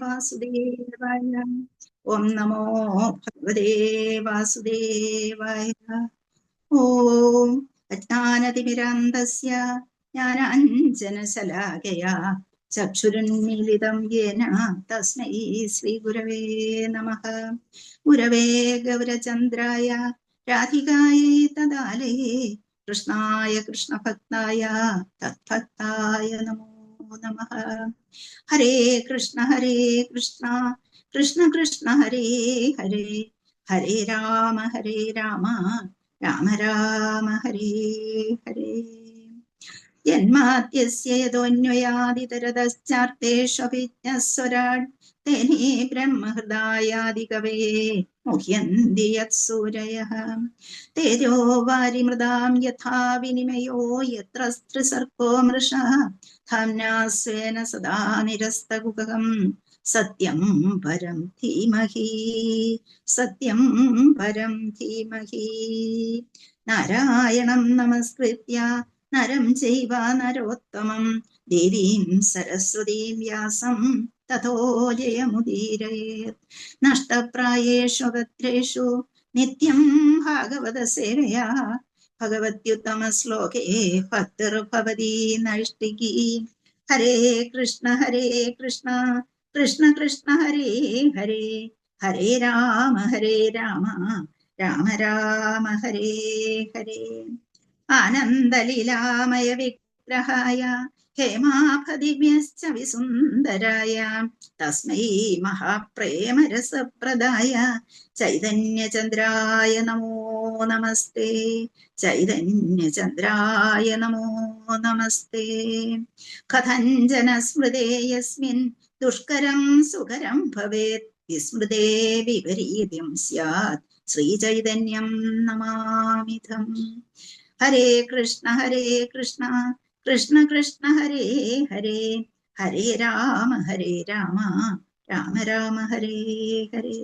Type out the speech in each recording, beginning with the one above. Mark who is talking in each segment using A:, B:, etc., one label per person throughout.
A: വാസുദേവായ. ഓം നമോ ഭഗവതേ വാസുദേവായ. ഓം അജ്ഞാനതിമിരാന്തസ്യ ജ്ഞാനാഞ്ജനശലാകയാ ചക്ഷുരുന്മീലിതം യേന തസ്മൈ ശ്രീഗുരവേ നമഃ. ഗുരവേ ഗൗരചന്ദ്രായ രാധികായൈ തദാലയേ കൃഷ്ണായ കൃഷ്ണഭക്തായ തദ്ഭക്തായ നമോ നമഃ. ഹരേ കൃഷ്ണ കൃഷ്ണ കൃഷ്ണ ഹരേ ഹരേ, ഹരേ രാമ രാമ രാമ ഹരേ ഹരേ. ജന്മാദ്യസ്യ യതോന്വയാദിതരതശ്ചാർത്തേഷ്വഭിജ്ഞസ്വരാട് തേനേ ബ്രഹ്മഹൃദായാദികവയെ മുഹ്യന്തി യത്സൂരയഃ. തേജോ വാരിമൃതാം യഥാ വിനിമയോ യത്ര ത്രിസർഗോ മൃഷഃ. ധാമ്നാ സ്വേന സദാ നിരസ്തകുഹകം സത്യം പരം ധീമഹി, സത്യം പരം ധീമഹി. നാരായണം നമസ്കൃത്യ നരം ചൈവ നരോത്തമം ദേവീം സരസ്വതീം വ്യാസം തതോ ജയമുദീരയേത്. നഷ്ടപ്രായേഷു ഭദ്രേഷു നിത്യം ഭാഗവത സേവയാ ഭഗവത്യുത്തമ ശ്ലോകേ ഭക്തിർഭവതി നൈഷ്ഠികീ. ഹരേ കൃഷ്ണ കൃഷ്ണ കൃഷ്ണ ഹരേ ഹരേ, ഹരേ രാമ രാമ രാമ ഹരേ ഹരേ. ആനന്ദലീലാമയ വിഗ്രഹായ ഹേമാഭദിവ്യശ്ച വിസുന്ദരായ തസ്മൈ മഹാപ്രേമരസപ്രദായ ചൈതന്യചന്ദ്രായ നമോ നമസ്തേ, ചൈതന്യചന്ദ്രായ നമോ നമസ്തേ. കഥഞ്ജന സ്മൃതേ യസ്മിൻ ദുഷ്കരം സുകരം ഭവേത്, വിസ്മൃതേ വിപരീതം സ്യാത് ശ്രീചൈതന്യം നമാമിതം. ഹരേ കൃഷ്ണ കൃഷ്ണ കൃഷ്ണ ഹരേ ഹരേ, ഹരേ രാമ രാമ രാമ ഹരേ ഹരേ.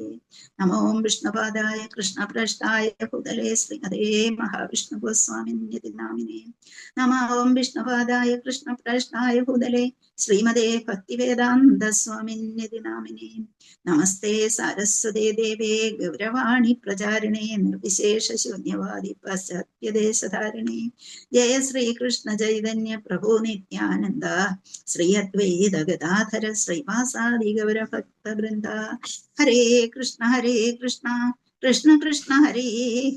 A: നമോ വിഷ്ണുപാദായ കൃഷ്ണപ്രഷ്ടായ ഭൂതലേ ശ്രീമതേ മഹാവിഷ്ണു ഗോസ്വാമിന്യതി നാമിനേ. നമോ വിഷ്ണുപാദായ കൃഷ്ണപ്രഷ്ടായ ഭൂതലേ ശ്രീമതേ ഭക്തിവേദാന്ത സ്വാമിന്യതി നാമിനേ. നമസ്തേ സാരസ്വതേ ദേവേ ഗൗരവാണി പ്രചാരിണേ നിർവിശേഷ ശൂന്യവാദി പാശ്ചാത്യദേശധാരിണേ. ജയ ശ്രീകൃഷ്ണ ചൈതന്യ പ്രഭു നിത്യാനന്ദ, ശ്രീ അദ്വൈത ഗദാധര ശ്രീവാസാദി ഗൗരഭക്തവൃന്ദ. ഹരേ കൃഷ്ണ കൃഷ്ണ കൃഷ്ണ ഹരേ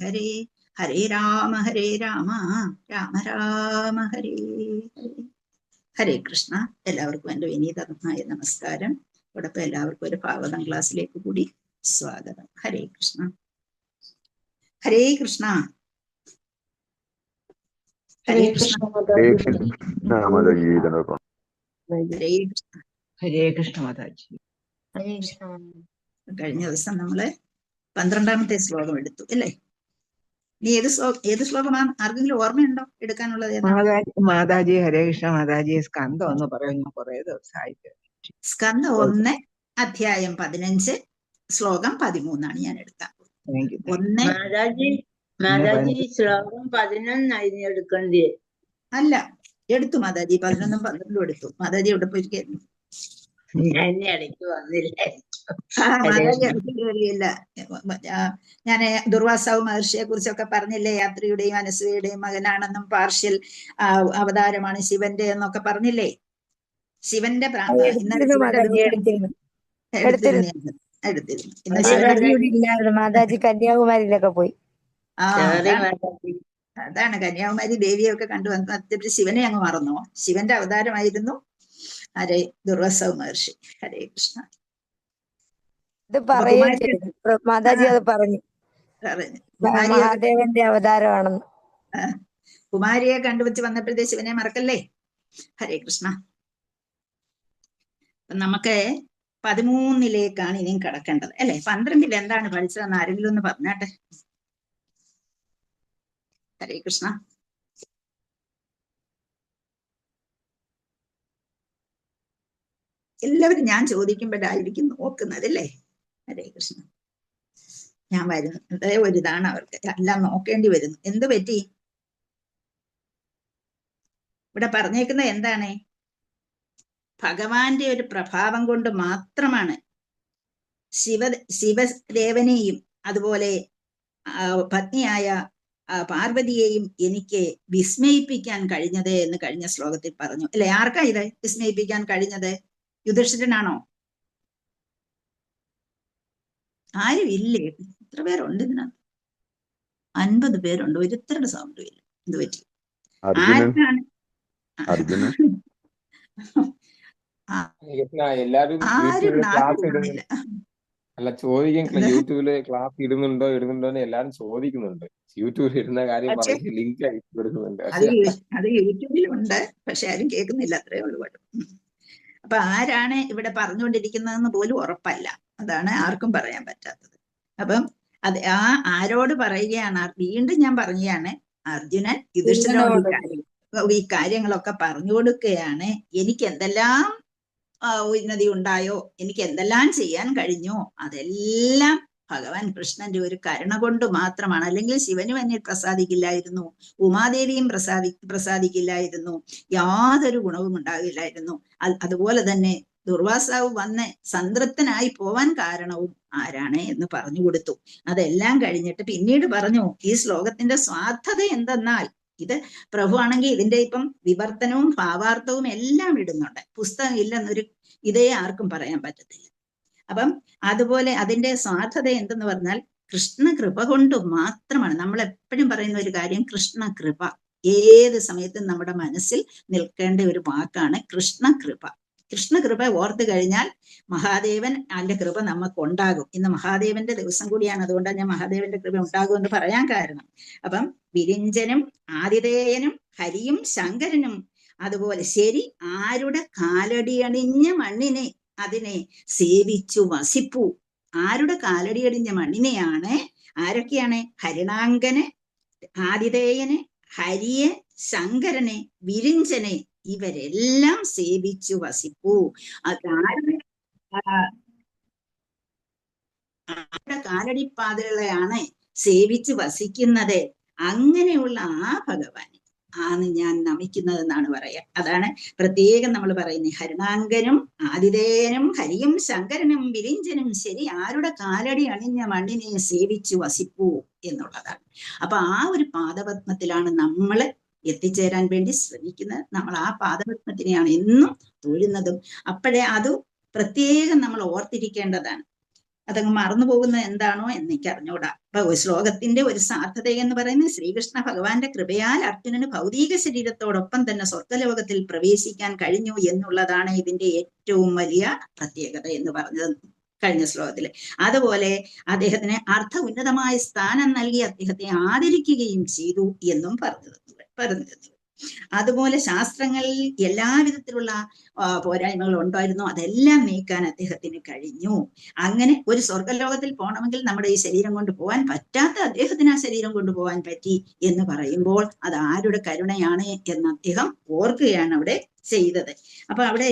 A: ഹരേ, ഹരേ രാമ രാമ രാമ ഹരേ ഹരേ. ഹരേ കൃഷ്ണ. എല്ലാവർക്കും എൻ്റെ വിനീതമായ നമസ്കാരം. ഇവിടത്തെ എല്ലാവർക്കും ഒരു ഭാഗവതം ക്ലാസ്സിലേക്ക് കൂടി സ്വാഗതം. ഹരേ കൃഷ്ണ ഹരേ കൃഷ്ണ ഹരേ കൃഷ്ണ
B: ഹരേ കൃഷ്ണ മാതാജി.
C: ഹരേ കൃഷ്ണ മാതാജി.
A: കഴിഞ്ഞ ദിവസം നമ്മള് 12ാമത്തെ ശ്ലോകം എടുത്തു അല്ലേ? ഇനി ഏത് ശ്ലോകമാണ്? ആർക്കെങ്കിലും ഓർമ്മയുണ്ടോ എടുക്കാനുള്ളത്?
C: മാതാജി ഹരേ കൃഷ്ണ മാതാജി. സ്കന്ധം ഒന്ന് പറയുന്നു, കുറെ ദിവസമായിട്ട്.
A: സ്കന്ധം 1 അധ്യായം 15 ശ്ലോകം 13 ഞാൻ എടുക്കാം.
D: മാതാജി ശ്ലോകം 11 എടുക്കണ്ടേ?
A: അല്ല, എടുത്തു മാതാജി. 11ഉം 12ഉം എടുത്തു. മാതാജി എവിടെ പോയിരിക്കുന്നു?
D: ഇടയ്ക്ക് വന്നില്ല.
A: മാതാജി ഇടയ്ക്ക് കയറിയില്ല. ഞാൻ ദുർവാസാവ് മഹർഷിയെ കുറിച്ചൊക്കെ പറഞ്ഞില്ലേ? യാത്രിയുടെയും അനസൂയയുടെയും മകനാണെന്നും പാർഷ്യൽ അവതാരമാണ് ശിവന്റെ എന്നൊക്കെ പറഞ്ഞില്ലേ? ശിവന്റെ
E: എടുത്തിരുന്നു. മാതാജി കന്യാകുമാരിയിലൊക്കെ പോയി.
A: അതാണ് കന്യാകുമാരി ദേവിയൊക്കെ കണ്ടുവന്നു. ശിവനെ അങ്ങ് മറന്നോ? ശിവന്റെ അവതാരമായിരുന്നു ഹരേ ദുർവാസാവ് മഹർഷി. ഹരേ കൃഷ്ണ.
E: മാതാജി അത് പറഞ്ഞു, മഹാദേവന്റെ അവതാരമാണെന്ന്.
A: കുമാരിയെ കണ്ടുവച്ച് വന്നപ്പോഴത്തെ ശിവനെ മറക്കല്ലേ? ഹരേ കൃഷ്ണ. നമുക്ക് 13ലേക്കാണ് ഇനിയും കടക്കേണ്ടത് അല്ലെ? 12ൽ എന്താണ് പഠിച്ചതെന്ന് ആരെങ്കിലും ഒന്ന് പറഞ്ഞാട്ടെ. ഹരേ കൃഷ്ണ. എല്ലാവരും ഞാൻ ചോദിക്കുമ്പോഴായിരിക്കും നോക്കുന്നത് അല്ലേ? ഹരേ കൃഷ്ണ. ഞാൻ വരുന്നത് ഒരിതാണ്, അവർക്ക് എല്ലാം നോക്കേണ്ടി വരുന്നു. എന്ത് പറ്റി? ഇവിടെ പറഞ്ഞേക്കുന്നത് എന്താണ്? ഭഗവാന്റെ ഒരു പ്രഭാവം കൊണ്ട് മാത്രമാണ് ശിവദേവനെയും അതുപോലെ പത്നിയായ പാർവതിയെയും എനിക്ക് വിസ്മയിപ്പിക്കാൻ കഴിഞ്ഞത് എന്ന് കഴിഞ്ഞ ശ്ലോകത്തിൽ പറഞ്ഞു അല്ലെ? ആർക്കാ ഇത് വിസ്മയിപ്പിക്കാൻ കഴിഞ്ഞത്? യുധിഷ്ഠിരനാണോ? ആരും ഇല്ലേ? എത്ര പേരുണ്ട് ഇതിനകത്ത്? 50 പേരുണ്ട്. ഒരുത്തരുടെ സൗണ്ടും ഇല്ല. എന്ത് പറ്റി? ആർക്കാണ്? ആരും നാട്ടിലില്ല.
F: അല്ല, ചോദിക്കാൻ യൂട്യൂബില് ക്ലാസ് ഇടുന്നുണ്ടോ എന്ന് എല്ലാരും ചോദിക്കുന്നുണ്ട്. യൂട്യൂബിൽ ഇടുന്ന കാര്യം പറഞ്ഞ് ലിങ്ക് അയച്ചു കൊടുക്കുന്നുണ്ട്.
A: അത് യൂട്യൂബിലുണ്ട്, പക്ഷെ ആരും കേൾക്കുന്നില്ല. അത്രേ ഉള്ളൂ കേട്ടോ. അപ്പൊ ആരാണ് ഇവിടെ പറഞ്ഞുകൊണ്ടിരിക്കുന്നതെന്ന് പോലും ഉറപ്പല്ല. അതാണ് ആർക്കും പറയാൻ പറ്റാത്തത്. അപ്പം അത് ആരോട് പറയുകയാണ്? വീണ്ടും ഞാൻ പറയുകയാണ്, അർജുനൻ യുധിഷ്ഠിരനോട് ഈ കാര്യങ്ങളൊക്കെ പറഞ്ഞു കൊടുക്കുകയാണ്. എനിക്ക് എന്തെല്ലാം ഉന്നതി ഉണ്ടായോ, എനിക്ക് എന്തെല്ലാം ചെയ്യാൻ കഴിഞ്ഞോ, അതെല്ലാം ഭഗവാൻ കൃഷ്ണന്റെ ഒരു കരുണ കൊണ്ട് മാത്രമാണ്. അല്ലെങ്കിൽ ശിവനും എന്നിൽ പ്രസാദിക്കില്ലായിരുന്നു, ഉമാദേവിയും പ്രസാദിക്കില്ലായിരുന്നു, യാതൊരു ഗുണവും ഉണ്ടാകില്ലായിരുന്നു. അതുപോലെ തന്നെ ദുർവാസാവ് വന്ന് സംതൃപ്തനായി പോവാൻ കാരണവും ആരാണ് എന്ന് പറഞ്ഞു കൊടുത്തു. അതെല്ലാം കഴിഞ്ഞിട്ട് പിന്നീട് പറഞ്ഞു, ഈ ശ്ലോകത്തിന്റെ സ്വാർത്ഥത എന്തെന്നാൽ, ഇത് പ്രഭു ആണെങ്കിൽ ഇതിന്റെ ഇപ്പം വിവർത്തനവും ഭാവാർത്ഥവും എല്ലാം ഇടുന്നുണ്ട്. പുസ്തകം ഇല്ലെന്നൊരു ഇതേ ആർക്കും പറയാൻ പറ്റത്തില്ല. അപ്പം അതുപോലെ അതിന്റെ സ്വാർത്ഥത എന്തെന്ന് പറഞ്ഞാൽ കൃഷ്ണകൃപ കൊണ്ട് മാത്രമാണ്. നമ്മൾ എപ്പോഴും പറയുന്ന ഒരു കാര്യം കൃഷ്ണകൃപ. ഏത് സമയത്തും നമ്മുടെ മനസ്സിൽ നിൽക്കേണ്ട ഒരു വാക്കാണ് കൃഷ്ണകൃപ. കൃഷ്ണകൃപ ഓർത്തു കഴിഞ്ഞാൽ മഹാദേവൻ അതിന്റെ കൃപ നമുക്ക് ഉണ്ടാകും. ഇന്ന് മഹാദേവന്റെ ദിവസം കൂടിയാണ്, അതുകൊണ്ടാണ് ഞാൻ മഹാദേവന്റെ കൃപ ഉണ്ടാകുമെന്ന് പറയാൻ കാരണം. അപ്പം വിരിഞ്ചനും ആതിഥേയനും ഹരിയും ശങ്കരനും അതുപോലെ ശരി ആരുടെ കാലടിയണിഞ്ഞ മണ്ണിനെ അതിനെ സേവിച്ചു വസിപ്പു. ആരുടെ കാലടിയടിഞ്ഞ മണ്ണിനെയാണ്? ആരൊക്കെയാണ്? ഹരിണാങ്കന്, ആതിഥേയന്, ഹരിയെ, ശങ്കരനെ, വിരിഞ്ചനെ, ഇവരെല്ലാം സേവിച്ചു വസിപ്പു. ആരുടെ കാലടിപ്പാതകളെയാണ് സേവിച്ച് വസിക്കുന്നത്? അങ്ങനെയുള്ള ആ ഭഗവാനെ ആണ് ഞാൻ നമിക്കുന്നതെന്നാണ് പറയുക. അതാണ് പ്രത്യേകം നമ്മൾ പറയുന്നത്. ഹരിണാങ്കനും ആതിഥേയനും ഹരിയും ശങ്കരനും വിരിഞ്ചനും ശരി ആരുടെ കാലടി അണിഞ്ഞ മണ്ണിനെ സേവിച്ചു വസിപ്പൂ എന്നുള്ളതാണ്. അപ്പൊ ആ ഒരു പാദപത്മത്തിലാണ് നമ്മൾ എത്തിച്ചേരാൻ വേണ്ടി ശ്രമിക്കുന്നത്. നമ്മൾ ആ പാദപത്മത്തിനെയാണ് എന്നും തൊഴുന്നതും. അപ്പോഴേ അത് പ്രത്യേകം നമ്മൾ ഓർത്തിരിക്കേണ്ടതാണ്. അതങ്ങ് മറന്നു പോകുന്നത് എന്താണോ എന്ന് എനിക്ക് അറിഞ്ഞൂടാ. അപ്പൊ ശ്ലോകത്തിന്റെ ഒരു സാധ്യത എന്ന് പറയുന്നത് ശ്രീകൃഷ്ണ ഭഗവാന്റെ കൃപയാൽ അർജുനന് ഭൗതിക ശരീരത്തോടൊപ്പം തന്നെ സ്വർഗലോകത്തിൽ പ്രവേശിക്കാൻ കഴിഞ്ഞു എന്നുള്ളതാണ് ഇതിന്റെ ഏറ്റവും വലിയ പ്രത്യേകത എന്ന് പറഞ്ഞത് കഴിഞ്ഞ ശ്ലോകത്തില്. അതുപോലെ അദ്ദേഹത്തിന് അർത്ഥ ഉന്നതമായ സ്ഥാനം നൽകി അദ്ദേഹത്തെ ആദരിക്കുകയും ചെയ്തു എന്നും പറഞ്ഞു. അതുപോലെ ശാസ്ത്രങ്ങളിൽ എല്ലാവിധത്തിലുള്ള പോരായ്മകൾ ഉണ്ടായിരുന്നു, അതെല്ലാം നീക്കാൻ അദ്ദേഹത്തിന് കഴിഞ്ഞു. അങ്ങനെ ഒരു സ്വർഗലോകത്തിൽ പോകണമെങ്കിൽ നമ്മുടെ ഈ ശരീരം കൊണ്ട് പോകാൻ പറ്റാത്ത അദ്ദേഹത്തിന് ആ ശരീരം കൊണ്ടുപോകാൻ പറ്റി എന്ന് പറയുമ്പോൾ അത് ആരുടെ കരുണയാണ് എന്ന് അദ്ദേഹം ഓർക്കുകയാണ് അവിടെ ചെയ്തത്. അപ്പൊ അവിടെ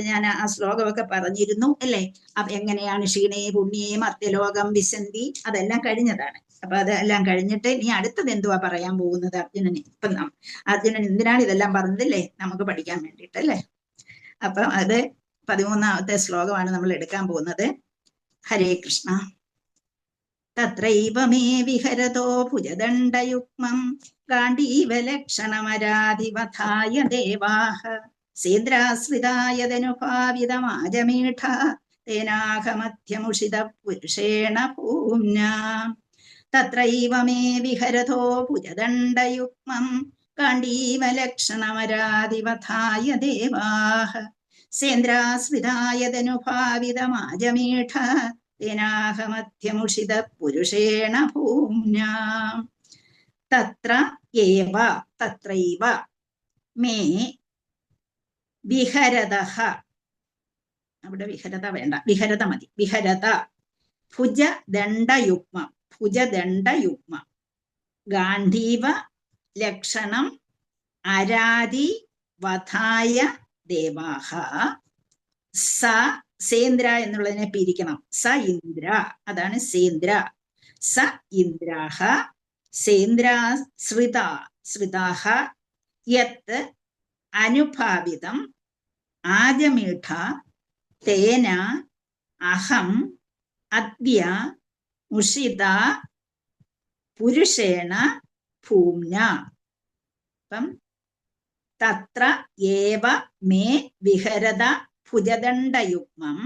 A: ഞാൻ ആ ശ്ലോകമൊക്കെ പറഞ്ഞിരുന്നു അല്ലെ? അപ്പൊ എങ്ങനെയാണ് ക്ഷീണേ പുണ്യേ മർത്യലോകം വിശന്തി, അതെല്ലാം കഴിഞ്ഞതാണ്. അപ്പൊ അതെല്ലാം കഴിഞ്ഞിട്ട് ഇനി അടുത്തത് എന്തുവാ പറയാൻ പോകുന്നത് അർജുനന്? ഇപ്പൊ അർജുനൻ എന്തിനാണ് ഇതെല്ലാം പറഞ്ഞതല്ലേ? നമുക്ക് പഠിക്കാൻ വേണ്ടിയിട്ടല്ലേ? അപ്പൊ അത് 13ാമത്തെ ശ്ലോകമാണ് നമ്മൾ എടുക്കാൻ പോകുന്നത്. ഹരേ കൃഷ്ണ. തത്രൈവ മേ വിഹരതോ ഭുജദണ്ഡയുഗ്മം ഗാണ്ഡീവലക്ഷണമരാധിവധായ ദേവാഃ സേന്ദ്രാശ്രിതായതനുഭാവിതമാജമീഠ തേനാഹമധ്യമുഷിത പുരുഷേണ ഭൂമ്നാ. തത്രൈവ മേ വിഹരതോ ഭുജദണ്ഡയുഗ്മം ഗാണ്ഡീവലക്ഷണമരാധിവധായ ദേവാഃ സേന്ദ്രാശ്രിതായതനുഭാവിതമാജമീഠ തേനാഹമധ്യമുഷിത പുരുഷേണ ഭൂമ്നാ. തത്രൈവ മേ വിഹരതഃ, അവിടെ വിഹരത വേണ്ട, വിഹരത മതി. വിഹരത ഭുജദണ്ഡയുഗ്മം, ഭുജദണ്ഡയുഗ്മം ഗാണ്ഡീവ ലക്ഷണം അരാധി വധായ ദേവാഹ. സ സേന്ദ്ര എന്നുള്ളതിനെ പിരിക്കണം. സ ഇന്ദ്ര, അതാണ് സേന്ദ്ര. സ ഇന്ദ്രാഹ സേന്ദ്രാശ്രിതാഹ യത് അനുഭാവിതം ആജമീഠ തേന അഹം അദ്യ ഉഷിത പുരുഷേണ ഭൂമ്ന. അപ്പം തത്ര ഏവ മേ വിഹരത ഭുജദണ്ഡയുഗ്മം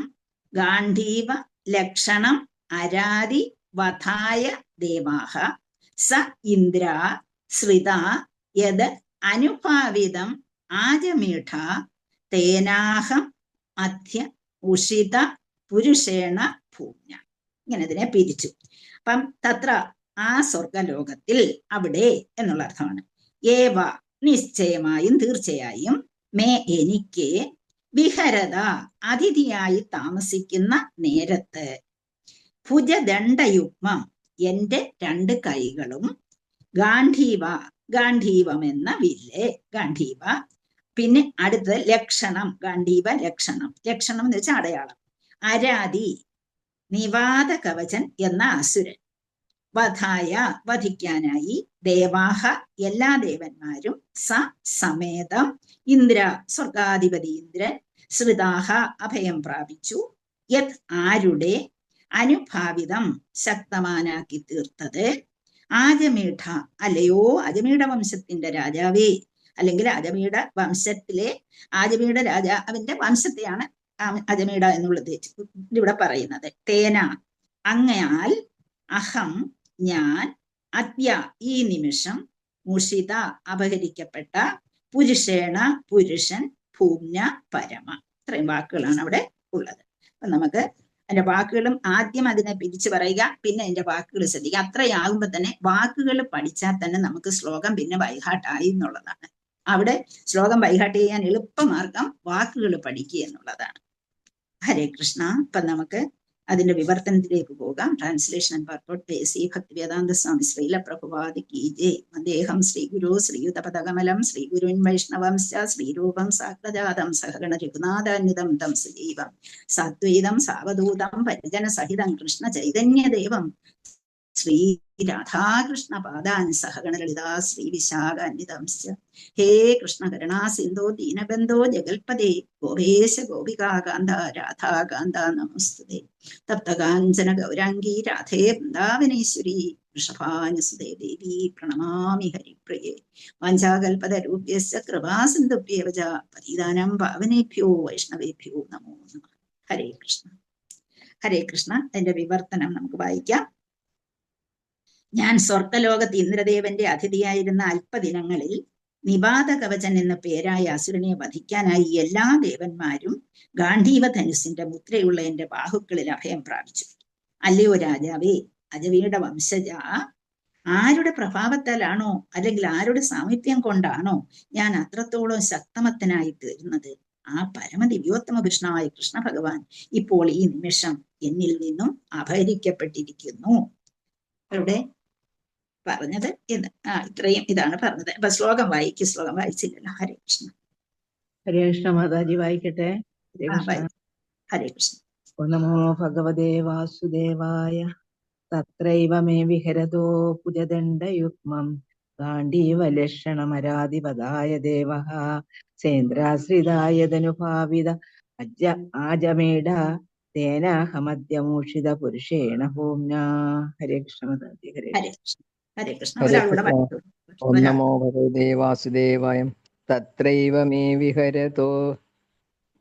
A: ഗാന്ധീവ ലക്ഷണം അരാരി വധായ ദേവാഹ സ ഇന്ദ്ര ശ്രിത യദ് അനുഭാവിതം ആജമീഠ തേനാഹം അധ്യ ഉഷിത പുരുഷേണ ഭൂമ്യ. ഇങ്ങനെ ഇതിനെ പിരിച്ചു. അപ്പം തത്ര ആ സ്വർഗലോകത്തിൽ, അവിടെ എന്നുള്ള അർത്ഥമാണ്. ഏവ നിശ്ചയമായും തീർച്ചയായും മേ എനിക്ക് വിഹരത അതിഥിയായി താമസിക്കുന്ന നേരത്ത് ഭുജദണ്ഡയുഗ്മം എന്റെ 2 കൈകളും ഗാന്ധീവ ഗാന്ധീവം എന്ന വില്ല് ഗാന്ധീവ, പിന്നെ അടുത്തത് ലക്ഷണം ഗാന്ധീവ ലക്ഷണം, ലക്ഷണം എന്ന് വെച്ചാൽ അടയാളം, അരാതി നിവാത കവചൻ എന്ന അസുരൻ, വധായ വധിക്കാനായി, ദേവാഹ എല്ലാ ദേവന്മാരും, സ സമേതം, ഇന്ദ്ര സ്വർഗാധിപതി ഇന്ദ്രൻ, ശ്രിതാഹ അഭയം പ്രാപിച്ചു, യത് ആരുടെ, അനുഭാവിതം ശക്തമാനാക്കി തീർത്തത്, ആജമീഠ അല്ലയോ അജമീഠ വംശത്തിന്റെ രാജാവേ, അല്ലെങ്കിൽ അജമീഠ വംശത്തിലെ ആജമീഠ രാജാവിന്റെ വംശത്തെയാണ് അജമീഠ എന്നുള്ളത് ഇവിടെ പറയുന്നത്. തേന അങ്ങയാൽ, അഹം ഞാൻ, അദ്യ ഈ നിമിഷം, മുഷിത അപഹരിക്കപ്പെട്ട, പുരുഷേണ പുരുഷൻ, ഭൂമ്ന പരമ. ഇത്രയും വാക്കുകളാണ് അവിടെ ഉള്ളത്. അപ്പൊ നമുക്ക് അതിന്റെ വാക്കുകളും ആദ്യം അതിനെ പിരിച്ചു പറയുക, പിന്നെ അതിന്റെ വാക്കുകൾ ശ്രദ്ധിക്കുക. അത്രയാകുമ്പോ തന്നെ വാക്കുകൾ പഠിച്ചാൽ തന്നെ നമുക്ക് ശ്ലോകം പിന്നെ ബൈഹാർട്ടായി എന്നുള്ളതാണ്. അവിടെ ശ്ലോകം ബൈഹാർട്ട് ചെയ്യാൻ എളുപ്പമാർഗം വാക്കുകൾ പഠിക്കുക എന്നുള്ളതാണ്. ഹരേ കൃഷ്ണ. ഇപ്പൊ നമുക്ക് അതിന്റെ വിവർത്തനത്തിലേക്ക് പോകാം. Translation and purport by Shri Bhaktivedanta Swami Srila Prabhupada കീ ജയ്. വന്ദേഹം ശ്രീഗുരു ശ്രീയുതപദകമലം ശ്രീഗുരുൻ വൈഷ്ണവംശ്ച ശ്രീരൂപം സാഗ്രജാതം സഹഗണ രഘുനാഥാന്വിതം തം സജീവം സാദ്വൈതം സാവധൂതം പരിജന സഹിതം കൃഷ്ണ ചൈതന്യദേവം ശ്രീ രാധാകൃഷ്ണ പാദാൻ സഹഗണ ലളിതാ ശ്രീ വിശാഖാന്വിതംശ്ച. ഹേ കൃഷ്ണ കരുണാ സിന്ധോ ദീനബന്ധോ ജഗൽപദേ ഗോപേശ ഗോപികാകാന്ത രാധാകാന്ത നമസ്തുതേ. തപ്തകാഞ്ചന ഗൗരാംഗീ രാധേ വൃന്ദാവനേശ്വരി വൃഷഭാനുസുതേ ദേവി പ്രണമാമി ഹരിപ്രിയേ. വാഞ്ചാകൽപതരൂപ്യശ്ച കൃപാസിന്ധുഭ്യേവ ച പതിതാനം പാവനേഭ്യോ വൈഷ്ണവേഭ്യോ നമോ നമഃ. ഹരേ കൃഷ്ണ. ഹരേ കൃഷ്ണ. അതിന്റെ വിവർത്തനം നമുക്ക് വായിക്കാം. ഞാൻ സ്വർഗലോകത്ത് ഇന്ദ്രദേവന്റെ അതിഥിയായിരുന്ന അല്പദിനങ്ങളിൽ നിവാത കവചൻ എന്ന പേരായ അസുരനെ വധിക്കാനായി എല്ലാ ദേവന്മാരും ഗാന്ധീവ ധനുസിന്റെ മുദ്രയുള്ള എന്റെ ബാഹുക്കളിൽ അഭയം പ്രാപിച്ചു. അല്ലയോ രാജാവേ, അജവീട വംശജ, ആരുടെ പ്രഭാവത്താലാണോ അല്ലെങ്കിൽ ആരുടെ സാമീപ്യം കൊണ്ടാണോ ഞാൻ അത്രത്തോളം ശക്തമത്തനായി തീർന്നത്, ആ പരമദിവ്യോത്തമ കൃഷ്ണനായ കൃഷ്ണ ഭഗവാൻ ഇപ്പോൾ ഈ നിമിഷം എന്നിൽ നിന്നും അപഹരിക്കപ്പെട്ടിരിക്കുന്നു. അവിടെ പറഞ്ഞത് എന്ന് ഇത്രയും ഇതാണ് പറഞ്ഞത്. അപ്പൊ ശ്ലോകം വായിക്കും. ശ്ലോകം വായിച്ചില്ലല്ലോ. ഹരേ കൃഷ്ണ.
C: ഹരേ കൃഷ്ണ. മാതാജി വായിക്കട്ടെ. ഹരേ കൃഷ്ണ.
A: ഹരേ കൃഷ്ണ.
C: ഓ നമോ ഭഗവതേ വാസുദേവായ. തത്രൈവ മേ വിഹരതോ ഭുജദണ്ഡയുഗ്മം ഗാന്ധീവ ലക്ഷണമരാധിപതായ ദേവഃ സേന്ദ്രാശ്രിതായതനുഭാവിത ആജമീഡ തേനാഹമദ്യമൂഷിത പുരുഷേണ ഭൂമ്ന. ഹരേ കൃഷ്ണ. മാതാജി. ഹരേ കൃഷ്ണ.
A: ഹരേ കൃഷ്ണ.
G: ഹരേ
A: ഒരാളൂടെ
G: കൃഷ്ണ. ഓം നമോ ഭഗവതേ വാസുദേവായ. തത്രൈവ മേ വിഹരതോ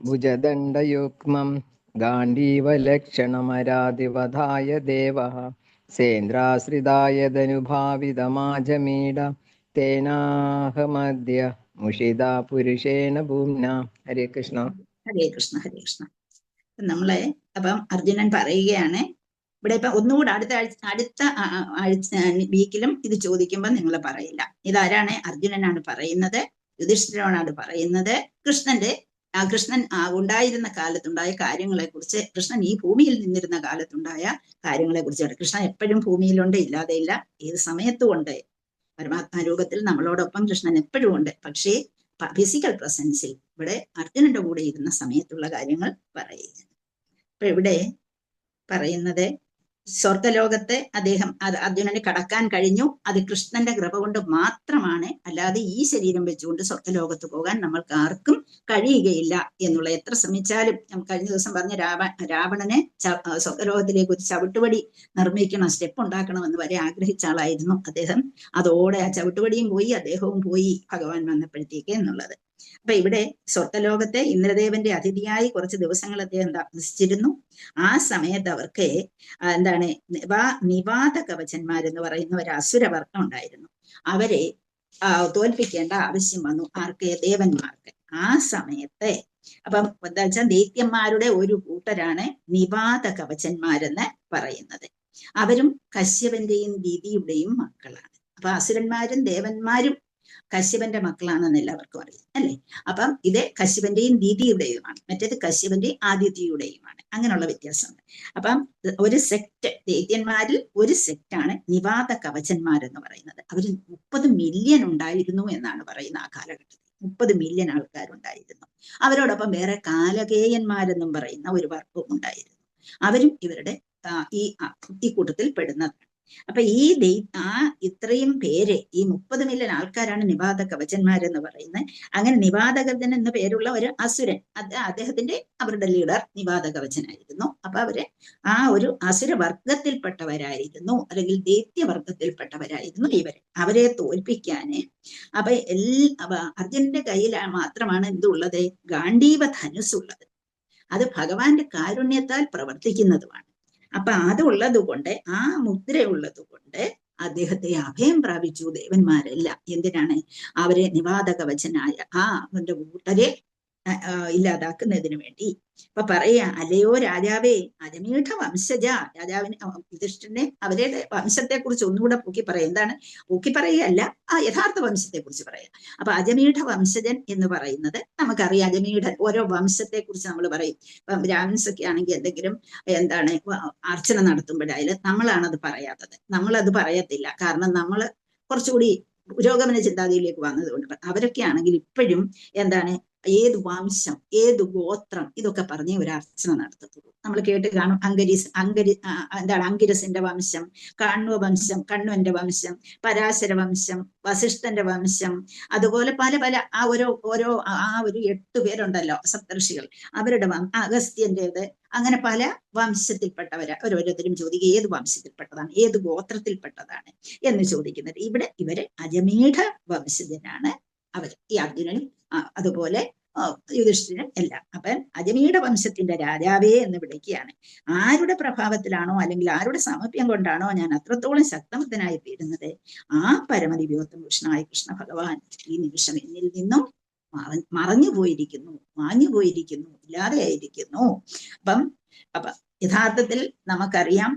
G: ഭുജദണ്ഡയുഗ്മം ഗാന്ധീവ ലക്ഷണമരാധിപതായ ദേവഃ സേന്ദ്രാശ്രിതായതനുഭാവിതമാജമീഡ തേനാഹമദ്യ മുഷിത പുരുഷേണ ഭൂമ്ന. ഹരേ കൃഷ്ണ.
A: ഹരേ കൃഷ്ണ. ഹരേ കൃഷ്ണ. നമ്മളെ അപ്പം അർജുനൻ പറയുകയാണ് ഇവിടെ. ഇപ്പൊ ഒന്നുകൂടെ അടുത്ത ആഴ്ച വീക്കിലും ഇത് ചോദിക്കുമ്പോൾ നിങ്ങൾ പറയില്ല. ഇതാരാണ്? അർജുനനാണ് പറയുന്നത്, യുധിഷ്ഠിരനാണ് പറയുന്നത്. കൃഷ്ണൻ ഉണ്ടായിരുന്ന കാലത്തുണ്ടായ കാര്യങ്ങളെ കുറിച്ച്, കൃഷ്ണൻ ഈ ഭൂമിയിൽ നിന്നിരുന്ന കാലത്തുണ്ടായ കാര്യങ്ങളെ കുറിച്ചാണ്. കൃഷ്ണൻ എപ്പോഴും ഭൂമിയിലുണ്ട്, ഇല്ലാതെയില്ല. ഏത് സമയത്തും ഉണ്ട്. പരമാത്മാ രൂപത്തിൽ നമ്മളോടൊപ്പം കൃഷ്ണൻ എപ്പോഴും ഉണ്ട്. പക്ഷേ ഫിസിക്കൽ പ്രസൻസിൽ ഇവിടെ അർജുനന്റെ കൂടെ ഇരുന്ന സമയത്തുള്ള കാര്യങ്ങൾ പറയുക. അപ്പൊ ഇവിടെ പറയുന്നത് സ്വർഗലോകത്തെ അദ്ദേഹം അർജുനന് കടക്കാൻ കഴിഞ്ഞു. അത് കൃഷ്ണന്റെ കൃപ കൊണ്ട് മാത്രമാണ്. അല്ലാതെ ഈ ശരീരം വെച്ചുകൊണ്ട് സ്വർഗലോകത്ത് പോകാൻ നമ്മൾക്ക് ആർക്കും കഴിയുകയില്ല എന്നുള്ള, എത്ര ശ്രമിച്ചാലും. കഴിഞ്ഞ ദിവസം പറഞ്ഞ രാവണനെ സ്വർഗലോകത്തിലേക്ക് ഒരു ചവിട്ടുപടി നിർമ്മിക്കണം, സ്റ്റെപ്പ് ഉണ്ടാക്കണമെന്ന് വരെ ആഗ്രഹിച്ച ആളായിരുന്നു അദ്ദേഹം. അതോടെ ആ ചവിട്ടുപടിയും പോയി, അദ്ദേഹവും പോയി ഭഗവാൻ വന്നപ്പോഴത്തേക്ക് എന്നുള്ളത്. അപ്പൊ ഇവിടെ സ്വർഗലോകത്തെ ഇന്ദ്രദേവന്റെ അതിഥിയായി കുറച്ച് ദിവസങ്ങൾ അദ്ദേഹം താമസിച്ചിരുന്നു. ആ സമയത്ത് അവർക്ക് എന്താണ് നിവാത കവചന്മാരെന്ന് പറയുന്ന ഒരു അസുരവർഗം ഉണ്ടായിരുന്നു. അവരെ തോൽപ്പിക്കേണ്ട ആവശ്യം വന്നു. ആർക്ക്? ദേവന്മാർക്ക്. ആ സമയത്ത് അപ്പം എന്താ വെച്ചാൽ ദൈത്യന്മാരുടെ ഒരു കൂട്ടരാണ് നിവാത കവചന്മാരെന്ന് പറയുന്നത്. അവരും കശ്യപന്റെയും ദീതിയുടെയും മക്കളാണ്. അപ്പൊ അസുരന്മാരും ദേവന്മാരും കശ്യപന്റെ മക്കളാണെന്ന് എല്ലാവർക്കും അറിയാം അല്ലെ. അപ്പം ഇത് കശ്യപന്റെയും ദീതിയുടെയുമാണ്, മറ്റേത് കശ്യപന്റെയും ആദിത്യയുടെയുമാണ്. അങ്ങനെയുള്ള വ്യത്യാസമുണ്ട്. അപ്പം ഒരു സെക്ട്, ദൈത്യന്മാരിൽ ഒരു സെക്റ്റാണ് നിവാത കവചന്മാരെന്ന് പറയുന്നത്. അവർ 30 മില്യൺ ഉണ്ടായിരുന്നു എന്നാണ് പറയുന്നത്. ആ കാലഘട്ടത്തിൽ 30 മില്യൺ ആൾക്കാരുണ്ടായിരുന്നു. അവരോടൊപ്പം വേറെ കാലകേയന്മാരെന്നും പറയുന്ന ഒരു വർഗവും ഉണ്ടായിരുന്നു. അവരും ഇവരുടെ ഈ കൂട്ടത്തിൽ പെടുന്നതാണ്. അപ്പൊ ഇത്രയും പേര്, ഈ 30 മില്യൺ ആൾക്കാരാണ് നിവാത കവചന്മാരെന്ന് പറയുന്നത്. അങ്ങനെ നിവാതകവചൻ എന്ന പേരുള്ള ഒരു അസുരൻ, അദ്ദേഹത്തിന്റെ അവരുടെ ലീഡർ നിവാത കവചനായിരുന്നു. അപ്പൊ അവര് ആ ഒരു അസുര വർഗത്തിൽപ്പെട്ടവരായിരുന്നു, അല്ലെങ്കിൽ ദൈത്യവർഗത്തിൽപ്പെട്ടവരായിരുന്നു ഇവര്. അവരെ തോൽപ്പിക്കാന് അപ്പൊ അർജുനന്റെ കയ്യിൽ മാത്രമാണ് എന്തുള്ളത്? ഗാണ്ഡീവ ധനുസ്സുള്ളത്. അത് ഭഗവാന്റെ കാരുണ്യത്താൽ പ്രവർത്തിക്കുന്നതുമാണ്. അപ്പൊ അതുള്ളത് കൊണ്ട്, ആ മുദ്രയുള്ളത് കൊണ്ട് അദ്ദേഹത്തെ അഭയം പ്രാപിച്ചു ദേവന്മാരെല്ലാം. എന്തിനാണ്? അവരെ നിവാത കവചനായ അവന്റെ കൂട്ടരെ ഇല്ലാതാക്കുന്നതിന് വേണ്ടി. അപ്പൊ പറയാ, അല്ലയോ രാജാവേ, അജമീഠ വംശജ. രാജാവിന് യുധിഷ്ഠിരനെ അവരുടെ വംശത്തെ കുറിച്ച് ഒന്നുകൂടെ പൊക്കി പറയാം. എന്താണ് പൊക്കി പറയുകയല്ല, ആ യഥാർത്ഥ വംശത്തെ കുറിച്ച് പറയാം. അപ്പൊ അജമീഠ വംശജൻ എന്ന് പറയുന്നത് നമുക്കറിയാം. അജമീഠൻ ഓരോ വംശത്തെ കുറിച്ച് നമ്മൾ പറയും. ഇപ്പം ബ്രാഹ്മിൻസ് ഒക്കെ ആണെങ്കിൽ എന്തെങ്കിലും അർച്ചന നടത്തുമ്പോഴായാലും നമ്മളാണത് പറയാത്തത്, നമ്മളത് പറയത്തില്ല. കാരണം നമ്മൾ കുറച്ചുകൂടി പുരോഗമന ചിന്താഗതിയിലേക്ക് വന്നതുകൊണ്ട്. അവരൊക്കെ ആണെങ്കിൽ ഇപ്പോഴും എന്താണ്, ഏത് വംശം, ഏത് ഗോത്രം, ഇതൊക്കെ പറഞ്ഞ് ഒരു അർച്ചന നടത്തത്തുള്ളൂ. നമ്മൾ കേട്ട് കാണും. അങ്കിരസിന്റെ വംശം, കണ്വ വംശം, കണ്വന്റെ വംശം, പരാശര വംശം, വസിഷ്ഠന്റെ വംശം, അതുപോലെ പല പല ഓരോ 8 പേരുണ്ടല്ലോ സപ്തർഷികൾ, അവരുടെ അഗസ്ത്യന്റേത്, അങ്ങനെ പല വംശത്തിൽപ്പെട്ടവരാ. ഓരോരുത്തരും ചോദിക്കുക ഏത് വംശത്തിൽപ്പെട്ടതാണ്, ഏത് ഗോത്രത്തിൽപ്പെട്ടതാണ് എന്ന് ചോദിക്കുന്നത്. ഇവിടെ ഇവര് അജമീഠ വംശജനാണ് അവർ, ഈ അർജുനനും അതുപോലെ യുധിഷ്ഠിരനും എല്ലാം. അപ്പൊ അജമീഠ വംശത്തിന്റെ രാജാവേ എന്ന് വിളിക്കുകയാണ്. ആരുടെ പ്രഭാവത്തിലാണോ അല്ലെങ്കിൽ ആരുടെ സാമീപ്യം കൊണ്ടാണോ ഞാൻ അത്രത്തോളം ശക്തമത്തനായി തീരുന്നത്, ആ പരമദിവ്യോത്തമ കൃഷ്ണനായ കൃഷ്ണ ഭഗവാൻ ഈ നിമിഷം എന്നിൽ നിന്നും മറഞ്ഞു പോയിരിക്കുന്നു, മാഞ്ഞു പോയിരിക്കുന്നു, ഇല്ലാതെയായിരിക്കുന്നു. അപ്പൊ യഥാർത്ഥത്തിൽ നമുക്കറിയാം